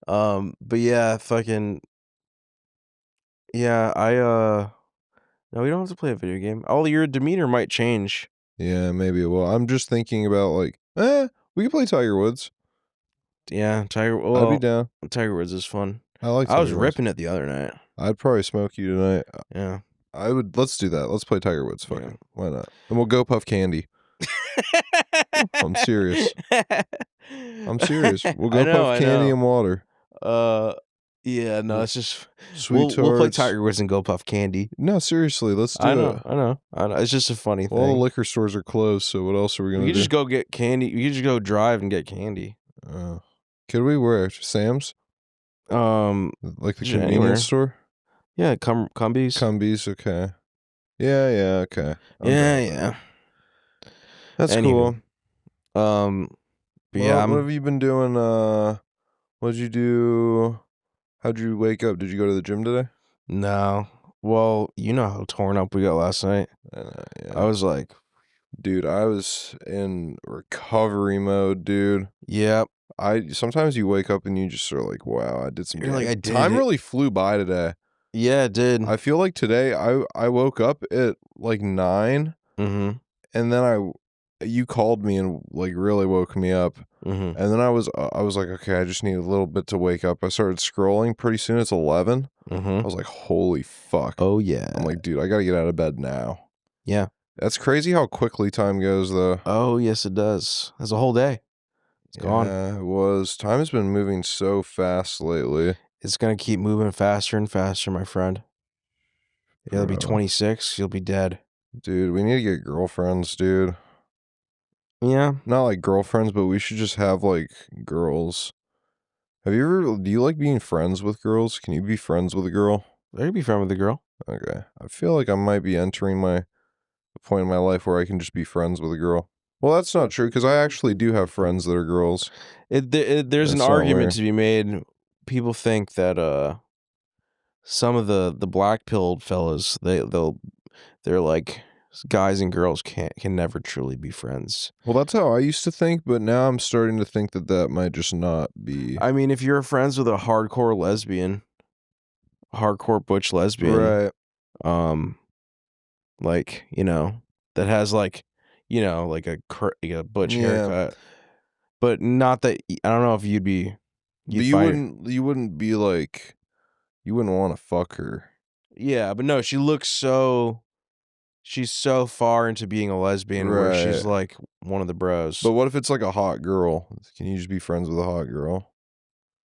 B: But yeah, fucking. Yeah, no, we don't have to play a video game. Oh, your demeanor might change.
C: Yeah, maybe. Well, I'm just thinking about like, we could play Tiger Woods.
B: Yeah,
C: I'd
B: well,
C: be down.
B: Tiger Woods is fun.
C: I like.
B: I was
C: Tiger Woods.
B: ripping it the other night.
C: I'd probably smoke you tonight.
B: Yeah.
C: I would. Let's do that. Let's play Tiger Woods. Fucking.
B: Yeah.
C: Why not? And we'll go puff candy. I'm serious. I'm serious. We'll go puff candy and water.
B: Yeah, no, it's just
C: Sweet
B: we'll play
C: tarts.
B: Tiger Woods and go puff candy.
C: No, seriously, let's do it.
B: I know. It's just a funny
C: Well, all the
B: thing.
C: liquor stores are closed, so what else are we
B: We
C: gonna
B: could
C: do?
B: just go get candy. We could just go drive and get candy.
C: Could we? Where? Sam's? Like the
B: Just anywhere.
C: convenience store?
B: Yeah, Cumbies.
C: Cumbies, okay. Yeah, okay. I'm down with
B: Yeah.
C: that. That's
B: Anywho,
C: cool.
B: But
C: Well,
B: yeah,
C: what have you been doing? What'd you do? How'd you wake up? Did you go to the gym today?
B: no. Well, you know how torn up we got last night.
C: Yeah.
B: I was like,
C: Dude, I was in recovery mode, dude.
B: yep.
C: Sometimes you wake up and you just are like, wow, I did some.
B: You're like, I did
C: Time
B: it.
C: really flew by today.
B: Yeah, it did.
C: I feel like today I woke up at like 9,
B: Mm-hmm.
C: and then you called me and like really woke me up,
B: Mm-hmm.
C: and then I was like, okay, I just need a little bit to wake up. I started scrolling. Pretty soon it's 11. I
B: Mm-hmm.
C: was like, holy fuck.
B: Oh yeah.
C: I'm like, dude, I gotta get out of bed now.
B: Yeah.
C: That's crazy how quickly time goes though.
B: Oh yes, it does. That's a whole day. It's gone.
C: Yeah, it was. Time has been moving so fast lately.
B: It's gonna keep moving faster and faster, my friend. You'll be
C: Bro.
B: 26. You'll be dead.
C: Dude, we need to get girlfriends, dude.
B: Yeah.
C: Not like girlfriends, but we should just have like girls. Do you like being friends with girls? Can you be friends with a girl?
B: I could be friend with a girl.
C: Okay. I feel like I might be entering the point in my life where I can just be friends with a girl. Well, that's not true because I actually do have friends that are girls.
B: There's
C: That's
B: an
C: not
B: argument
C: weird.
B: to be made. People think that some of the black pilled fellas they're like guys and girls can never truly be friends.
C: Well, that's how I used to think, but now I'm starting to think that might just not be.
B: I mean, if you're friends with a hardcore lesbian, hardcore butch lesbian,
C: Right.
B: like that has like like a butch
C: Yeah.
B: haircut, but not that I don't know if you'd be.
C: But you wouldn't be like, you wouldn't want to fuck her.
B: Yeah, but no, she's so far into being a lesbian where she's
C: Right.
B: like one of the bros.
C: But what if it's like a hot girl? Can you just be friends with a hot girl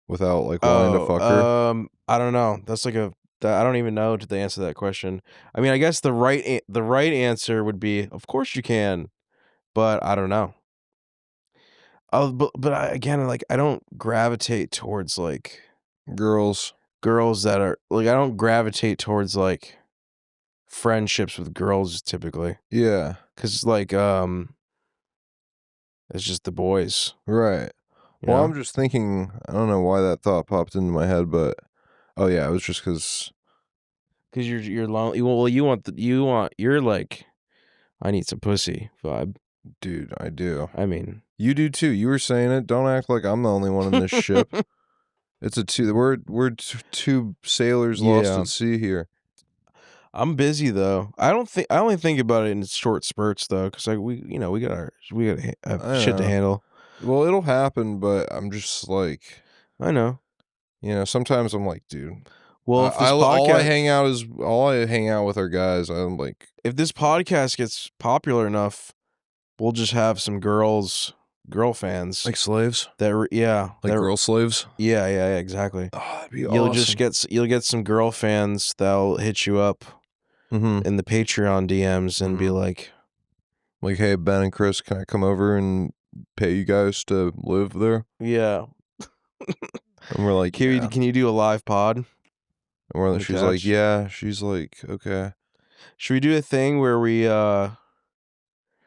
C: without like wanting to fuck her?
B: I don't know. That's like I don't even know to answer that question. I mean, I guess the right answer would be, of course you can, but I don't know. Again, like I don't gravitate towards like
C: Girls.
B: that are like I don't gravitate towards like friendships with girls typically
C: Yeah.
B: because like it's just the boys.
C: Right.
B: you
C: Well,
B: know?
C: I'm just thinking, I don't know why that thought popped into my head, but oh yeah, it was just because.
B: Because you're lonely. Well, you're like, I need some pussy vibe.
C: Dude, I do.
B: I mean,
C: You do too. You were saying it. Don't act like I'm the only one in this ship. It's we're two sailors lost
B: Yeah.
C: at sea here.
B: I'm busy though. I only think about it in short spurts though, because like we got
C: I
B: shit to
C: know.
B: handle.
C: Well, it'll happen, but I'm just like,
B: I know.
C: sometimes I'm like, dude.
B: Well, if this
C: all I
B: podcast,
C: hang out with are guys. I'm like,
B: if this podcast gets popular enough, we'll just have some girls girl fans
C: Like slaves?
B: that were
C: Like girl slaves?
B: yeah, exactly.
C: Oh, that'd be
B: You'll
C: awesome.
B: you'll get some girl fans that'll hit you up
C: Mm-hmm.
B: in the Patreon DMs and be
C: Mhm.
B: like,
C: Hey, Ben and Chris, can I come over and pay you guys to live there?
B: yeah,
C: And we're like, yeah.
B: can you do a live pod?
C: And
B: on the
C: she's like,
B: couch?
C: yeah. She's like, okay.
B: Should we do a thing where we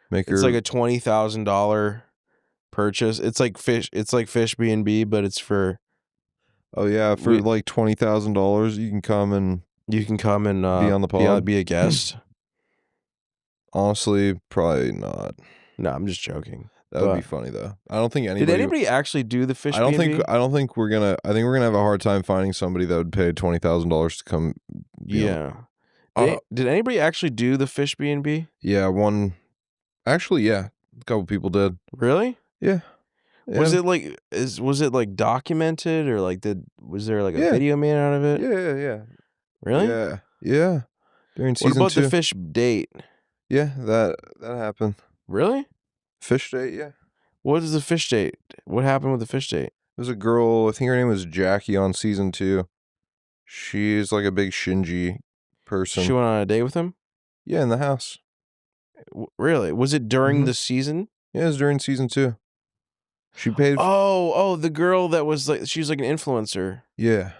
C: Make
B: it's
C: her.
B: like a $20,000 purchase. It's like Fish B&B, but it's for
C: Oh yeah, for
B: we-
C: like $20,000, you can come and
B: you can come and
C: be on the pod.
B: be a guest.
C: Honestly, probably not.
B: No, I'm just joking.
C: That would be
B: But-
C: funny though. I don't think anybody.
B: Did anybody actually do the Fish
C: I don't
B: B&B?
C: think. I don't think we're gonna. I think we're gonna have a hard time finding somebody that would pay $20,000 to come. be on-
B: Yeah.
C: Uh,
B: Did anybody actually do the Fish B&B?
C: Yeah, one. Actually, yeah, a couple people did.
B: Really?
C: Yeah.
B: Was
C: Yeah.
B: it like was it like documented or like was there like a
C: Yeah.
B: video made out of it?
C: Yeah.
B: Really?
C: Yeah. Yeah. During
B: What
C: season
B: about
C: 2.
B: the fish date?
C: Yeah, that happened.
B: Really?
C: Fish date. Yeah.
B: What is the fish date? What happened with the fish date?
C: There's a girl. I think her name was Jackie on season 2. She's like a big Shinji person.
B: She went on a date with him?
C: Yeah, in the house.
B: Really? Was it during
C: Mhm.
B: the season?
C: Yeah, it was during season 2. She paid.
B: Oh, the girl that was like she's like an influencer.
C: Yeah.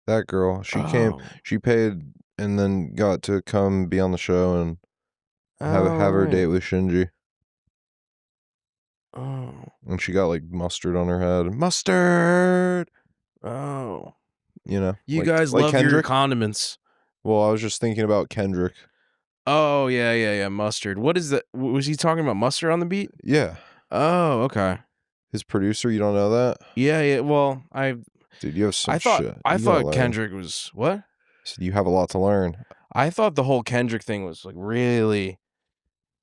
C: That girl. She came.
B: Oh.
C: She paid and then got to come be on the show and have her
B: right.
C: date with Shinji.
B: Oh.
C: And she got like mustard on her head. Mustard.
B: Oh.
C: You know.
B: You
C: like-
B: guys
C: like
B: love your
C: Kendrick.
B: condiments.
C: Well, I was just thinking about Kendrick.
B: Oh, yeah, mustard. What is that? Was he talking about mustard on the beat?
C: Yeah.
B: Oh, okay.
C: His producer, you don't know that?
B: Yeah. Well,
C: Dude, you have some
B: I thought
C: shit.
B: I
C: You gotta
B: thought
C: learn.
B: Kendrick was what?
C: Said you have a lot to learn.
B: I thought the whole Kendrick thing was like really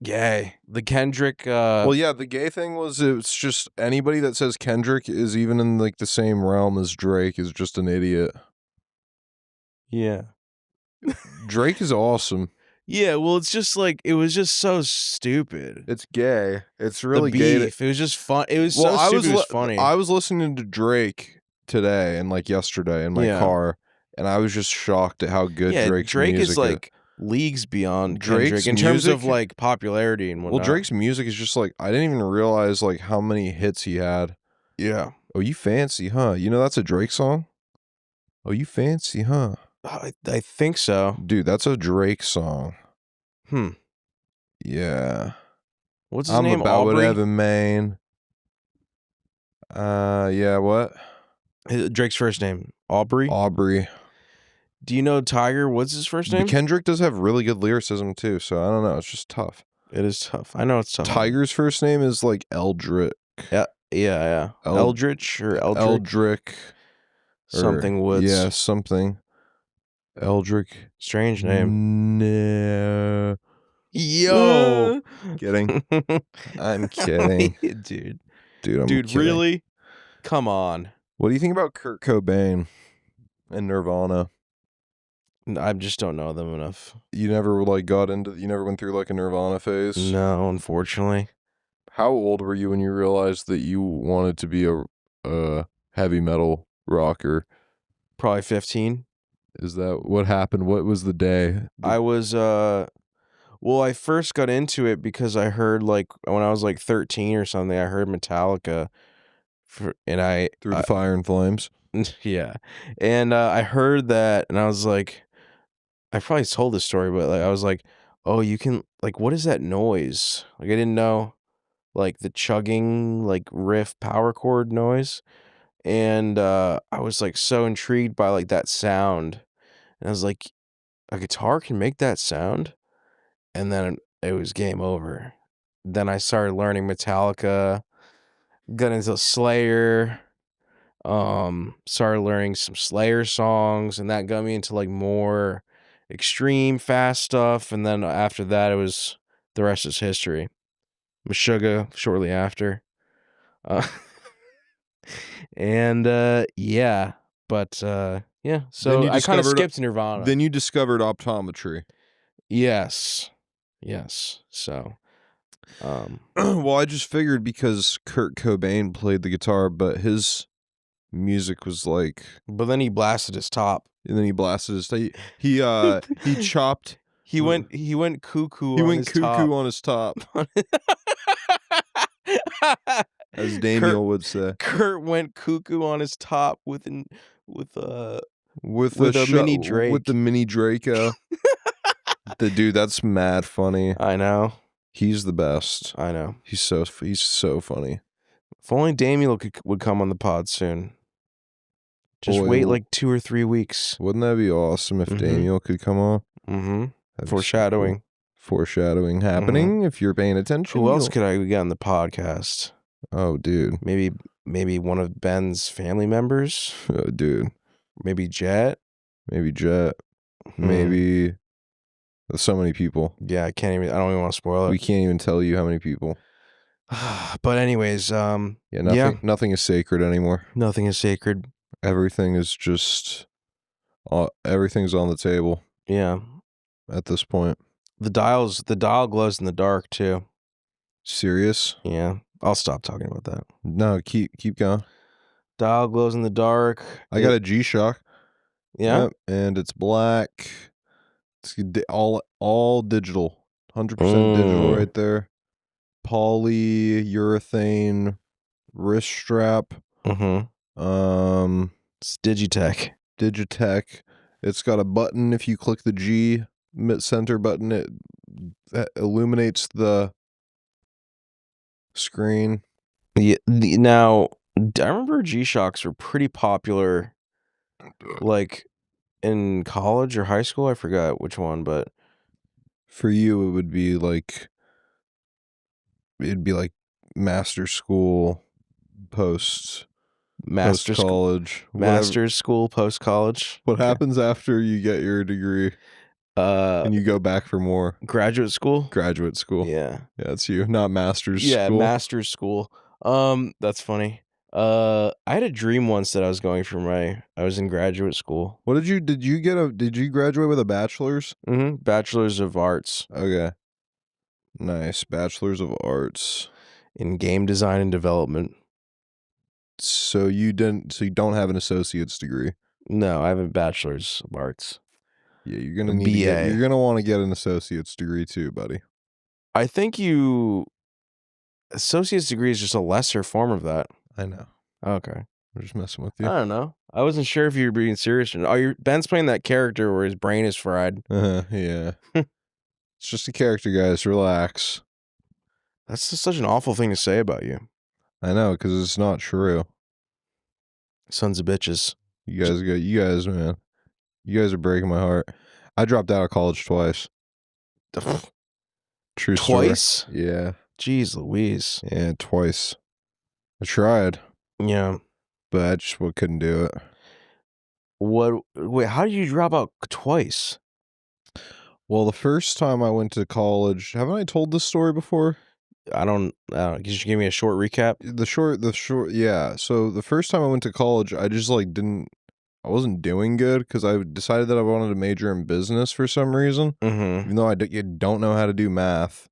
B: gay. The Kendrick
C: Well, yeah, the gay thing was it's just anybody that says Kendrick is even in like the same realm as Drake is just an idiot.
B: yeah.
C: Drake is awesome.
B: Yeah, well, it's just like it was just so stupid.
C: It's gay. It's
B: The
C: really gay.
B: beef. It was just fun. It was
C: Well,
B: so stupid. It was funny.
C: I was listening to Drake today and like yesterday in my
B: Yeah.
C: car, and I was just shocked at how good
B: yeah,
C: Drake's
B: Drake
C: music
B: is like leagues beyond
C: Drake's
B: Kendrick in terms of
C: music-
B: like popularity and
C: Well,
B: whatnot.
C: Drake's music is just like I didn't even realize like how many hits he had.
B: yeah.
C: Oh, you fancy, huh? You know that's a Drake song? Oh, you fancy, huh?
B: I think so.
C: Dude, that's a Drake song.
B: Hmm.
C: Yeah.
B: What's his
C: I'm
B: name?
C: about
B: Aubrey?
C: whatever, man. Yeah, what?
B: Drake's first name. Aubrey.
C: Aubrey.
B: Do you know Tiger? What's his first
C: But
B: name?
C: Kendrick does have really good lyricism too, so I don't know. It's just tough.
B: It is tough. I know it's tough.
C: Tiger's first name is like Eldrick.
B: Yeah. Eldritch or Eldrick.
C: Eldrick. or-
B: Something Woods.
C: Yeah, something. Eldrick.
B: Strange name.
C: No.
B: Yo.
C: Kidding. I'm kidding.
B: Dude.
C: Dude, I'm
B: Dude,
C: kidding.
B: really? Come on.
C: What do you think about Kurt Cobain and Nirvana?
B: I just don't know them enough.
C: You never you never went through like a Nirvana phase?
B: No, unfortunately.
C: How old were you when you realized that you wanted to be a heavy metal rocker?
B: Probably 15.
C: Is that what happened? What was the day?
B: I was well, I first got into it because I heard like when I was like 13 or something, I heard Metallica
C: Through the fire and flames?
B: yeah. And I heard that and I was like I probably told this story, but like I was like, "Oh, you can like what is that noise?" Like I didn't know like the chugging like riff power chord noise. And I was like so intrigued by like that sound. And I was like, a guitar can make that sound? And then it was game over. Then I started learning Metallica, got into Slayer, started learning some Slayer songs, and that got me into like more extreme fast stuff. And then after that, it was the rest is history. Meshuggah shortly after. And yeah, but yeah, so
C: you
B: I kind of
C: discovered-
B: skipped Nirvana.
C: Then you discovered optometry.
B: Yes. So
C: Well, I just figured because Kurt Cobain played the guitar, but his music was like,
B: but then he blasted his top.
C: and then he blasted his. He chopped.
B: He went cuckoo.
C: He
B: on
C: went
B: his
C: cuckoo
B: top.
C: on his top, as Daniel would say.
B: Kurt went cuckoo on his top with a
C: With
B: mini Drake.
C: With the mini Draco. Dude, that's mad funny.
B: I know.
C: He's the best.
B: I know.
C: He's so funny.
B: If only Daniel would come on the pod soon. Just
C: Boy,
B: wait like 2 or 3 weeks.
C: Wouldn't that be awesome if
B: Mhm.
C: Daniel could come on?
B: Mm-hmm.
C: That'd be so
B: Foreshadowing.
C: cool. Foreshadowing happening if you're paying attention.
B: Who else
C: you'll-
B: could I get on the podcast?
C: Oh, dude.
B: Maybe one of Ben's family members.
C: Oh, dude.
B: Maybe Jet.
C: Maybe Jet.
B: Hmm.
C: Maybe. There's so many people.
B: Yeah, I don't even want to spoil
C: We
B: it.
C: can't even tell you how many people.
B: But anyways,
C: Yeah, nothing is sacred anymore.
B: nothing is sacred.
C: Everything is just. Everything's on the table
B: Yeah.
C: at this point.
B: The dial glows in the dark too.
C: Serious?
B: Yeah. I'll stop talking about that.
C: No, keep going.
B: Dial glows in the dark.
C: I got a G-Shock.
B: Yeah.
C: Yep, and it's black. It's all digital. 100% digital right there. Polyurethane wrist strap.
B: Mm-hmm. It's Digitech.
C: Digitech. It's got a button. If you click the G center button, it illuminates the screen.
B: Yeah. Now, I remember G-Shocks were pretty popular, like in college or high school. I forgot which one, but
C: For you, it'd be like master school, post college.
B: master's school, post college.
C: What happens after you get your degree and you go back for more?
B: Graduate school.
C: Graduate school.
B: Yeah.
C: Yeah, it's you, not master's
B: Yeah,
C: school.
B: master's school. That's funny. I had a dream once that I was going for I was in graduate school.
C: What did you graduate with a bachelor's?
B: Mm-hmm. Bachelor's of Arts
C: Okay. Nice. Bachelor's of Arts.
B: in Game Design and Development.
C: So you don't have an associate's degree.
B: No, I have a Bachelor's of Arts.
C: Yeah, you're gonna
B: BA.
C: you're gonna want to get an associate's degree too, buddy.
B: I think associate's degree is just a lesser form of that.
C: I know.
B: Okay.
C: I'm just messing with
B: I
C: you.
B: don't know. I wasn't sure if you were being serious or not. Ben's playing that character where his brain is fried.
C: Yeah. It's just a character, guys. Relax.
B: That's just such an awful thing to say about you.
C: I know, because it's not true.
B: Sons of bitches.
C: You guys, man. You guys are breaking my heart. I dropped out of college twice. True story.
B: Twice?
C: Yeah.
B: Jeez Louise.
C: Yeah, twice. I tried,
B: Yeah.
C: but I just couldn't do it.
B: Wait, how did you drop out twice?
C: Well, the first time I went to college, haven't I told this story before?
B: I don't know. Could you give me a short recap?
C: The short, yeah. So the first time I went to college, I just I wasn't doing good because I decided that I wanted to major in business for some reason,
B: Mm-hmm.
C: even though you don't know how to do math.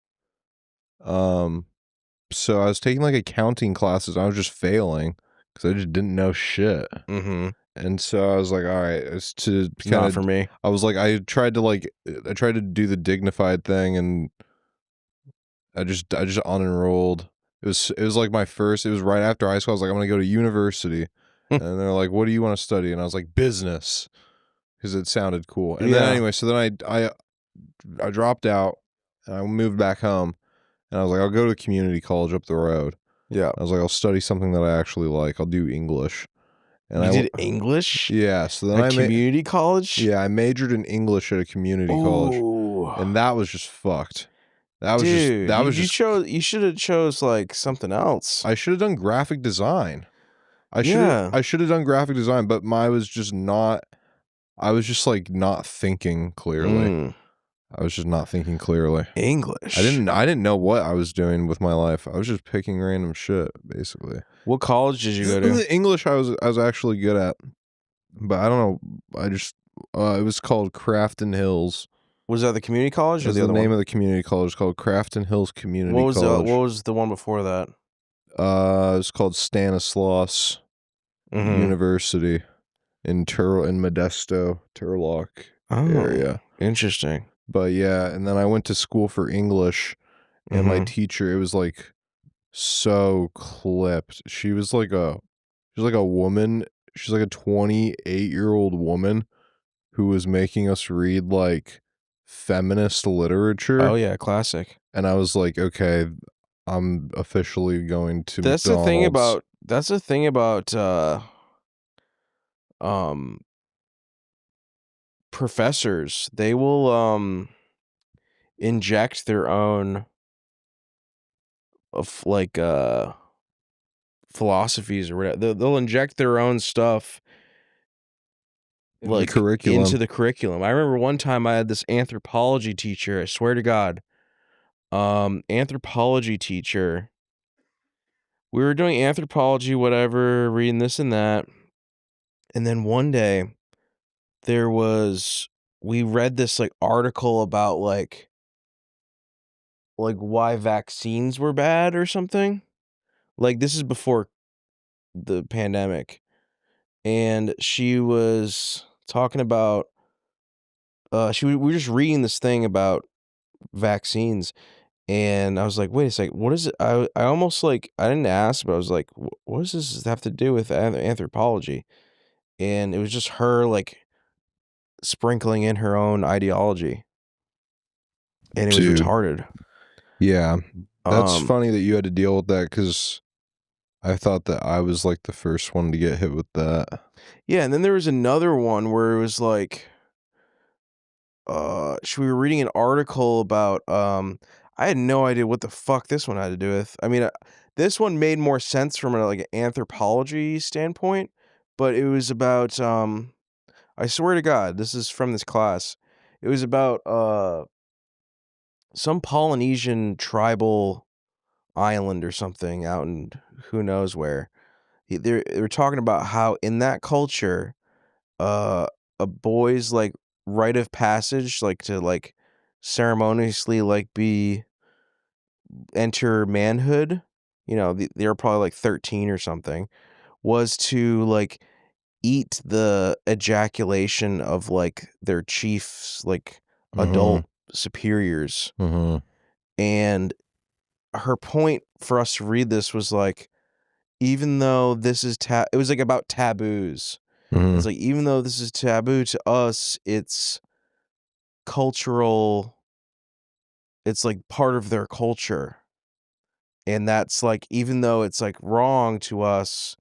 C: So I was taking like accounting classes. I was just failing because I just didn't know shit.
B: Mm-hmm.
C: And so I was like, all right, it's to
B: Not
C: kind
B: for
C: of.
B: me.
C: I was like, I tried to do the dignified thing, and I just unenrolled. It was like my first. It was right after high school. I was like, I'm gonna go to university, and they're like, what do you want to study? And I was like, business, because it sounded cool. And then
B: Yeah.
C: anyway, so then I dropped out, and I moved back home, and I was like, I'll go to community college up the road.
B: Yeah.
C: I was like, I'll study something that I actually like. I'll do English. And
B: You
C: I
B: did English?
C: yeah. So then
B: At
C: I
B: community college?
C: yeah, I majored in English at a community college,
B: Ooh.
C: and that was just fucked. That was
B: Dude,
C: just
B: you should have chose like something else.
C: I should have done graphic design. I
B: Yeah.
C: should have done graphic design, but I was just like not thinking clearly.
B: Mm.
C: I was just not thinking clearly.
B: English.
C: I didn't know what I was doing with my life. I was just picking random shit, basically.
B: What college did you go to?
C: English I was actually good at. But I don't know. I just it was called Crafton Hills.
B: Was that the community college or
C: Is
B: the
C: the
B: other
C: name
B: one?
C: of the community college called Crafton Hills Community
B: What was
C: College.
B: the one before that?
C: It's called Stanislaus
B: Mm-hmm.
C: University in Modesto, Turlock area.
B: Interesting.
C: But yeah, and then I went to school for English, and my
B: Mhm.
C: teacher, it was like so clipped. She was like a woman. She's like a 28-year-old woman who was making us read like feminist literature.
B: Oh yeah, classic.
C: And I was like, okay, I'm officially going to
B: That's
C: McDonald's.
B: the thing about um professors. They will inject their own of like philosophies or whatever. They'll inject their own stuff
C: In the
B: like
C: curriculum.
B: into the curriculum. I remember one time I had this anthropology teacher, I swear to God. Anthropology teacher. We were doing anthropology, whatever, reading this and that. And then one day we read this like article about like why vaccines were bad or something. Like this is before the pandemic. And she was talking about we were just reading this thing about vaccines, and I was like, wait a second, what is it? I almost like I didn't ask, but I was like, what does this have to do with anthropology? And it was just her like sprinkling in her own ideology, and it was
C: Dude.
B: retarded.
C: Yeah. That's
B: Um,
C: funny that you had to deal with that, because I thought that I was like the first one to get hit with that.
B: Yeah, and then there was another one where it was like we were reading an article about I had no idea what the fuck this one had to do with. I mean, this one made more sense from like an anthropology standpoint, but it was about I swear to God, this is from this class. It was about some Polynesian tribal island or something out in who knows where. They were talking about how in that culture, a boy's like rite of passage, like to like ceremoniously like enter manhood, they were probably like 13 or something, was to like eat the ejaculation of like their chiefs, like adult superiors.
C: Mm-hmm.
B: And her point for us to read this was like, even though this is it was like about taboos.
C: Mm-hmm.
B: It's like, even though this is taboo to us, it's cultural. It's like part of their culture. And that's like, even though it's like wrong to us,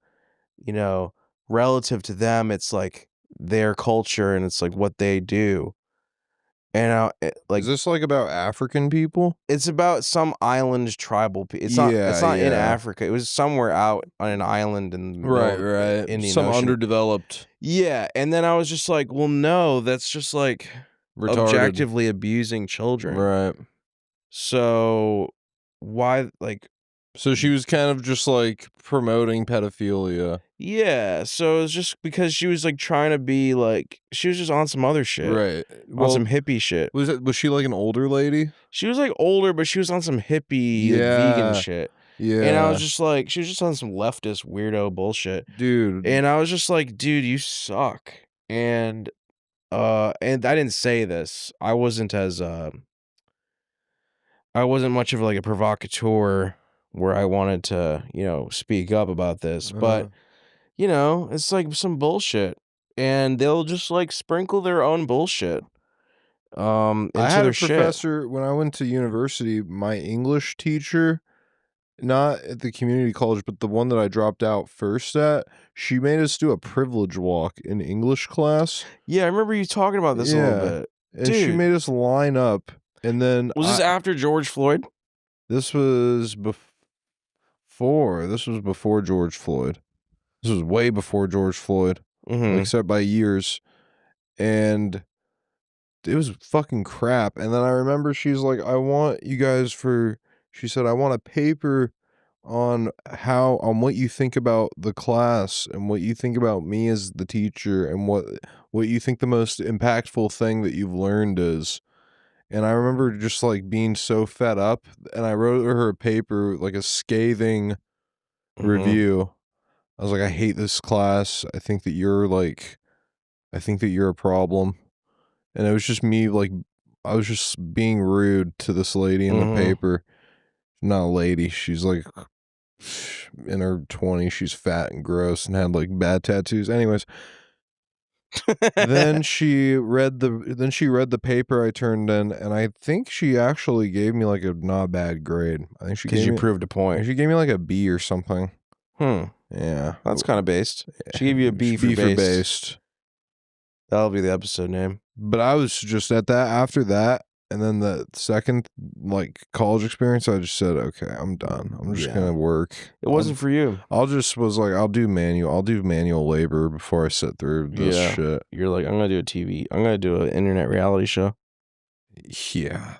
B: relative to them, it's like their culture and it's like what they do. And
C: Is this like about African people?
B: it's about some island tribal. It's not in
C: Yeah.
B: Africa. It was somewhere out on an island in the middle of the Indian
C: Some
B: Ocean.
C: underdeveloped.
B: Yeah, and then I was just like, well, no, that's just like
C: Retarded.
B: objectively abusing children.
C: Right.
B: So why, like,
C: So she was kind of just like promoting pedophilia.
B: yeah, so it was just because she was like trying to be like, she was just on some other shit.
C: Right.
B: On some hippie shit.
C: Was she like an older lady?
B: She was like older, but she was on some hippie like, vegan shit.
C: Yeah.
B: And I was just like, she was just on some leftist weirdo bullshit.
C: Dude.
B: And I was just like, dude, you suck. And I didn't say this. I wasn't much of like a provocateur where I wanted to, speak up about this. But, it's like some bullshit. And they'll just like sprinkle their own bullshit into
C: I had
B: their
C: a professor when I went to university, my English teacher, not at the community college, but the one that I dropped out first at, she made us do a privilege walk in English class.
B: Yeah, I remember you talking about this a little bit.
C: And she
B: Dude.
C: made us line up, and then
B: Was this after George Floyd?
C: This was before. This was before George Floyd. This was way before George Floyd, except by years. And it was fucking crap. And then I remember she's like, I want you guys she said, I want a paper on what you think about the class and what you think about me as the teacher and what you think the most impactful thing that you've learned is. And I remember just like being so fed up, and I wrote her a paper, like a scathing review. I was like, I hate this class. I think that you're a problem. And it was just me, like, I was just being rude to this lady in the paper. Not a lady. She's like in her 20s. She's fat and gross and had like bad tattoos. Anyways, then she read the paper I turned in, and I think she actually gave me like a not bad grade. I think she
B: Because you proved a point.
C: She gave me like a B or something. Yeah,
B: that's kind of based. She gave you a B for based. That'll be the episode name.
C: But I was just at that after that, and then the second like college experience, I just said, okay, I'm done. I'm just gonna work.
B: It wasn't for you.
C: I'll do manual labor before I sit through this shit.
B: You're like, I'm gonna do I'm gonna do an internet reality show.
C: Yeah.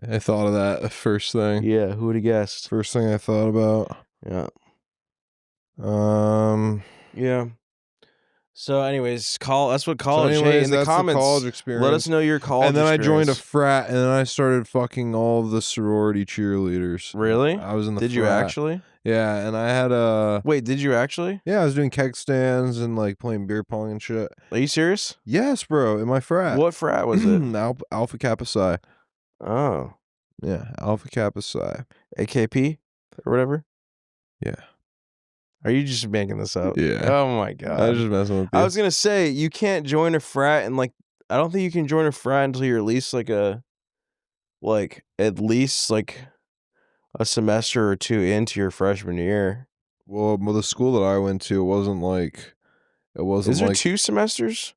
C: I thought of that first thing.
B: Yeah, who would have guessed?
C: First thing I thought about.
B: Yeah.
C: Yeah.
B: So, anyways, that's what college. Hey, in the comments,
C: college experience.
B: let us know your college.
C: And then
B: experience.
C: I joined a frat, and then I started fucking all of the sorority cheerleaders.
B: Really?
C: I was in the.
B: Did
C: frat.
B: you actually?
C: Yeah, and I had a.
B: Wait, did you actually?
C: Yeah, I was doing keg stands and like playing beer pong and shit.
B: Are you serious?
C: Yes, bro. In my frat.
B: What frat was it?
C: Alpha Kappa Psi.
B: Oh.
C: Yeah, Alpha Kappa Psi.
B: AKP or whatever.
C: Yeah.
B: Are you just making this up?
C: Yeah.
B: Oh my god.
C: I was just messing with you.
B: I was gonna say you can't join a frat and like I don't think you can join a frat until you're at least a semester or two into your freshman year.
C: Well, the school that I went to, it wasn't.
B: Is there 2 semesters?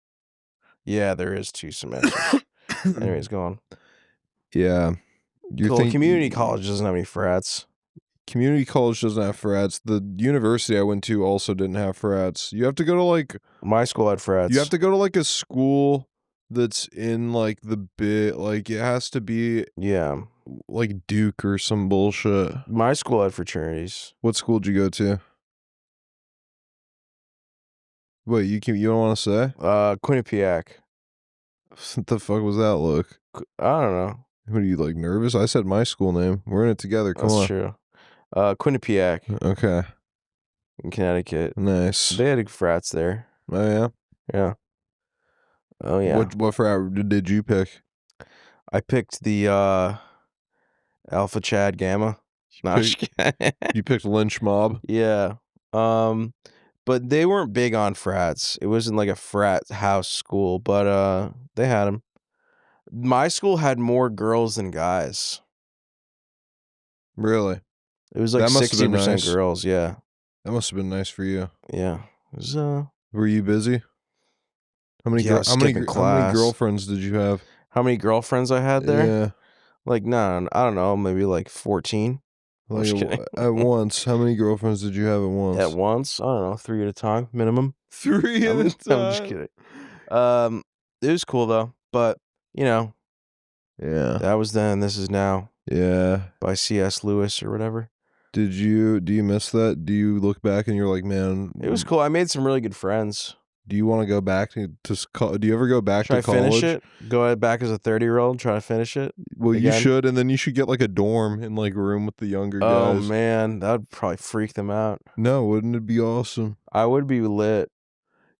B: Yeah, there is 2 semesters. Anyways, go on.
C: Yeah.
B: Community college doesn't have any frats.
C: Community college doesn't have frats. The university I went to also didn't have frats. You have to go to
B: my school had frats.
C: You have to go to a school that's in the bit it has to be like Duke or some bullshit.
B: My school had fraternities.
C: What school did you go to? Wait, you don't want to say?
B: Quinnipiac.
C: What the fuck was that look?
B: I don't know.
C: What are you nervous? I said my school name. We're in it together. Come on.
B: That's true. Quinnipiac.
C: Okay.
B: In Connecticut.
C: Nice.
B: They had frats there.
C: Oh yeah.
B: Yeah. Oh yeah.
C: What frat did you pick?
B: I picked the Alpha Chad Gamma.
C: You picked Lynch Mob.
B: Yeah. But they weren't big on frats. It wasn't like a frat house school, but they had them. My school had more girls than guys.
C: Really?
B: It was like 60%
C: nice.
B: girls, yeah.
C: That must have been nice for you.
B: Yeah. It was,
C: were you busy? How many girlfriends did you have?
B: How many girlfriends I had there?
C: Yeah.
B: No, I don't know, maybe 14. I'm just kidding.
C: At once, how many girlfriends did you have at once?
B: At once? I don't know, 3 at a time, minimum.
C: 3 at a time?
B: I'm just kidding. It was cool though, but
C: yeah,
B: that was then, this is now.
C: Yeah.
B: By C.S. Lewis or whatever.
C: Do you miss that? Do you look back and you're like, man,
B: it was cool. I made some really good friends.
C: Do you want to go back to do you ever go back to college?
B: Try to finish it? Go back as a 30-year-old, try to finish it?
C: Well, again? You should, and then you should get a dorm in a room with the younger guys.
B: Oh man, that would probably freak them out.
C: No, wouldn't it be awesome?
B: I would be lit.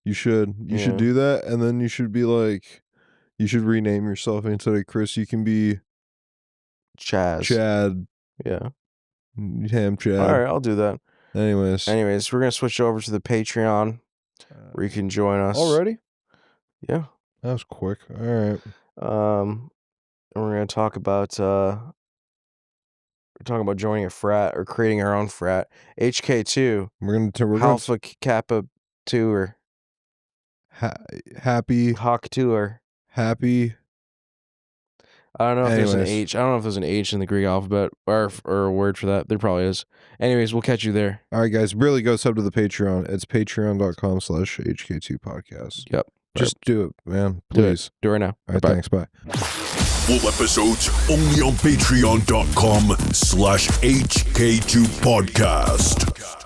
C: You should. You should do that, and then you should be you should rename yourself instead of Chris. You can be
B: Chad. Yeah.
C: Ham Chad.
B: All right, I'll do that.
C: Anyways,
B: we're going to switch over to the Patreon where you can join us.
C: Already?
B: Yeah.
C: That was quick. All right.
B: And we're going to talk about joining a frat or creating our own frat. HK2.
C: We're
B: Alpha Kappa Tour.
C: Happy
B: Hawk Tour.
C: Happy.
B: I don't know if there's an H. I don't know if there's an H in the Greek alphabet or a word for that. There probably is. Anyways, we'll catch you there.
C: All right, guys. Really go sub to the Patreon. It's patreon.com/HK2podcast.
B: Yep.
C: Just do it, man. Please.
B: Do it right now.
C: All right, thanks. Bye.
A: Full episodes only on patreon.com/HK2podcast.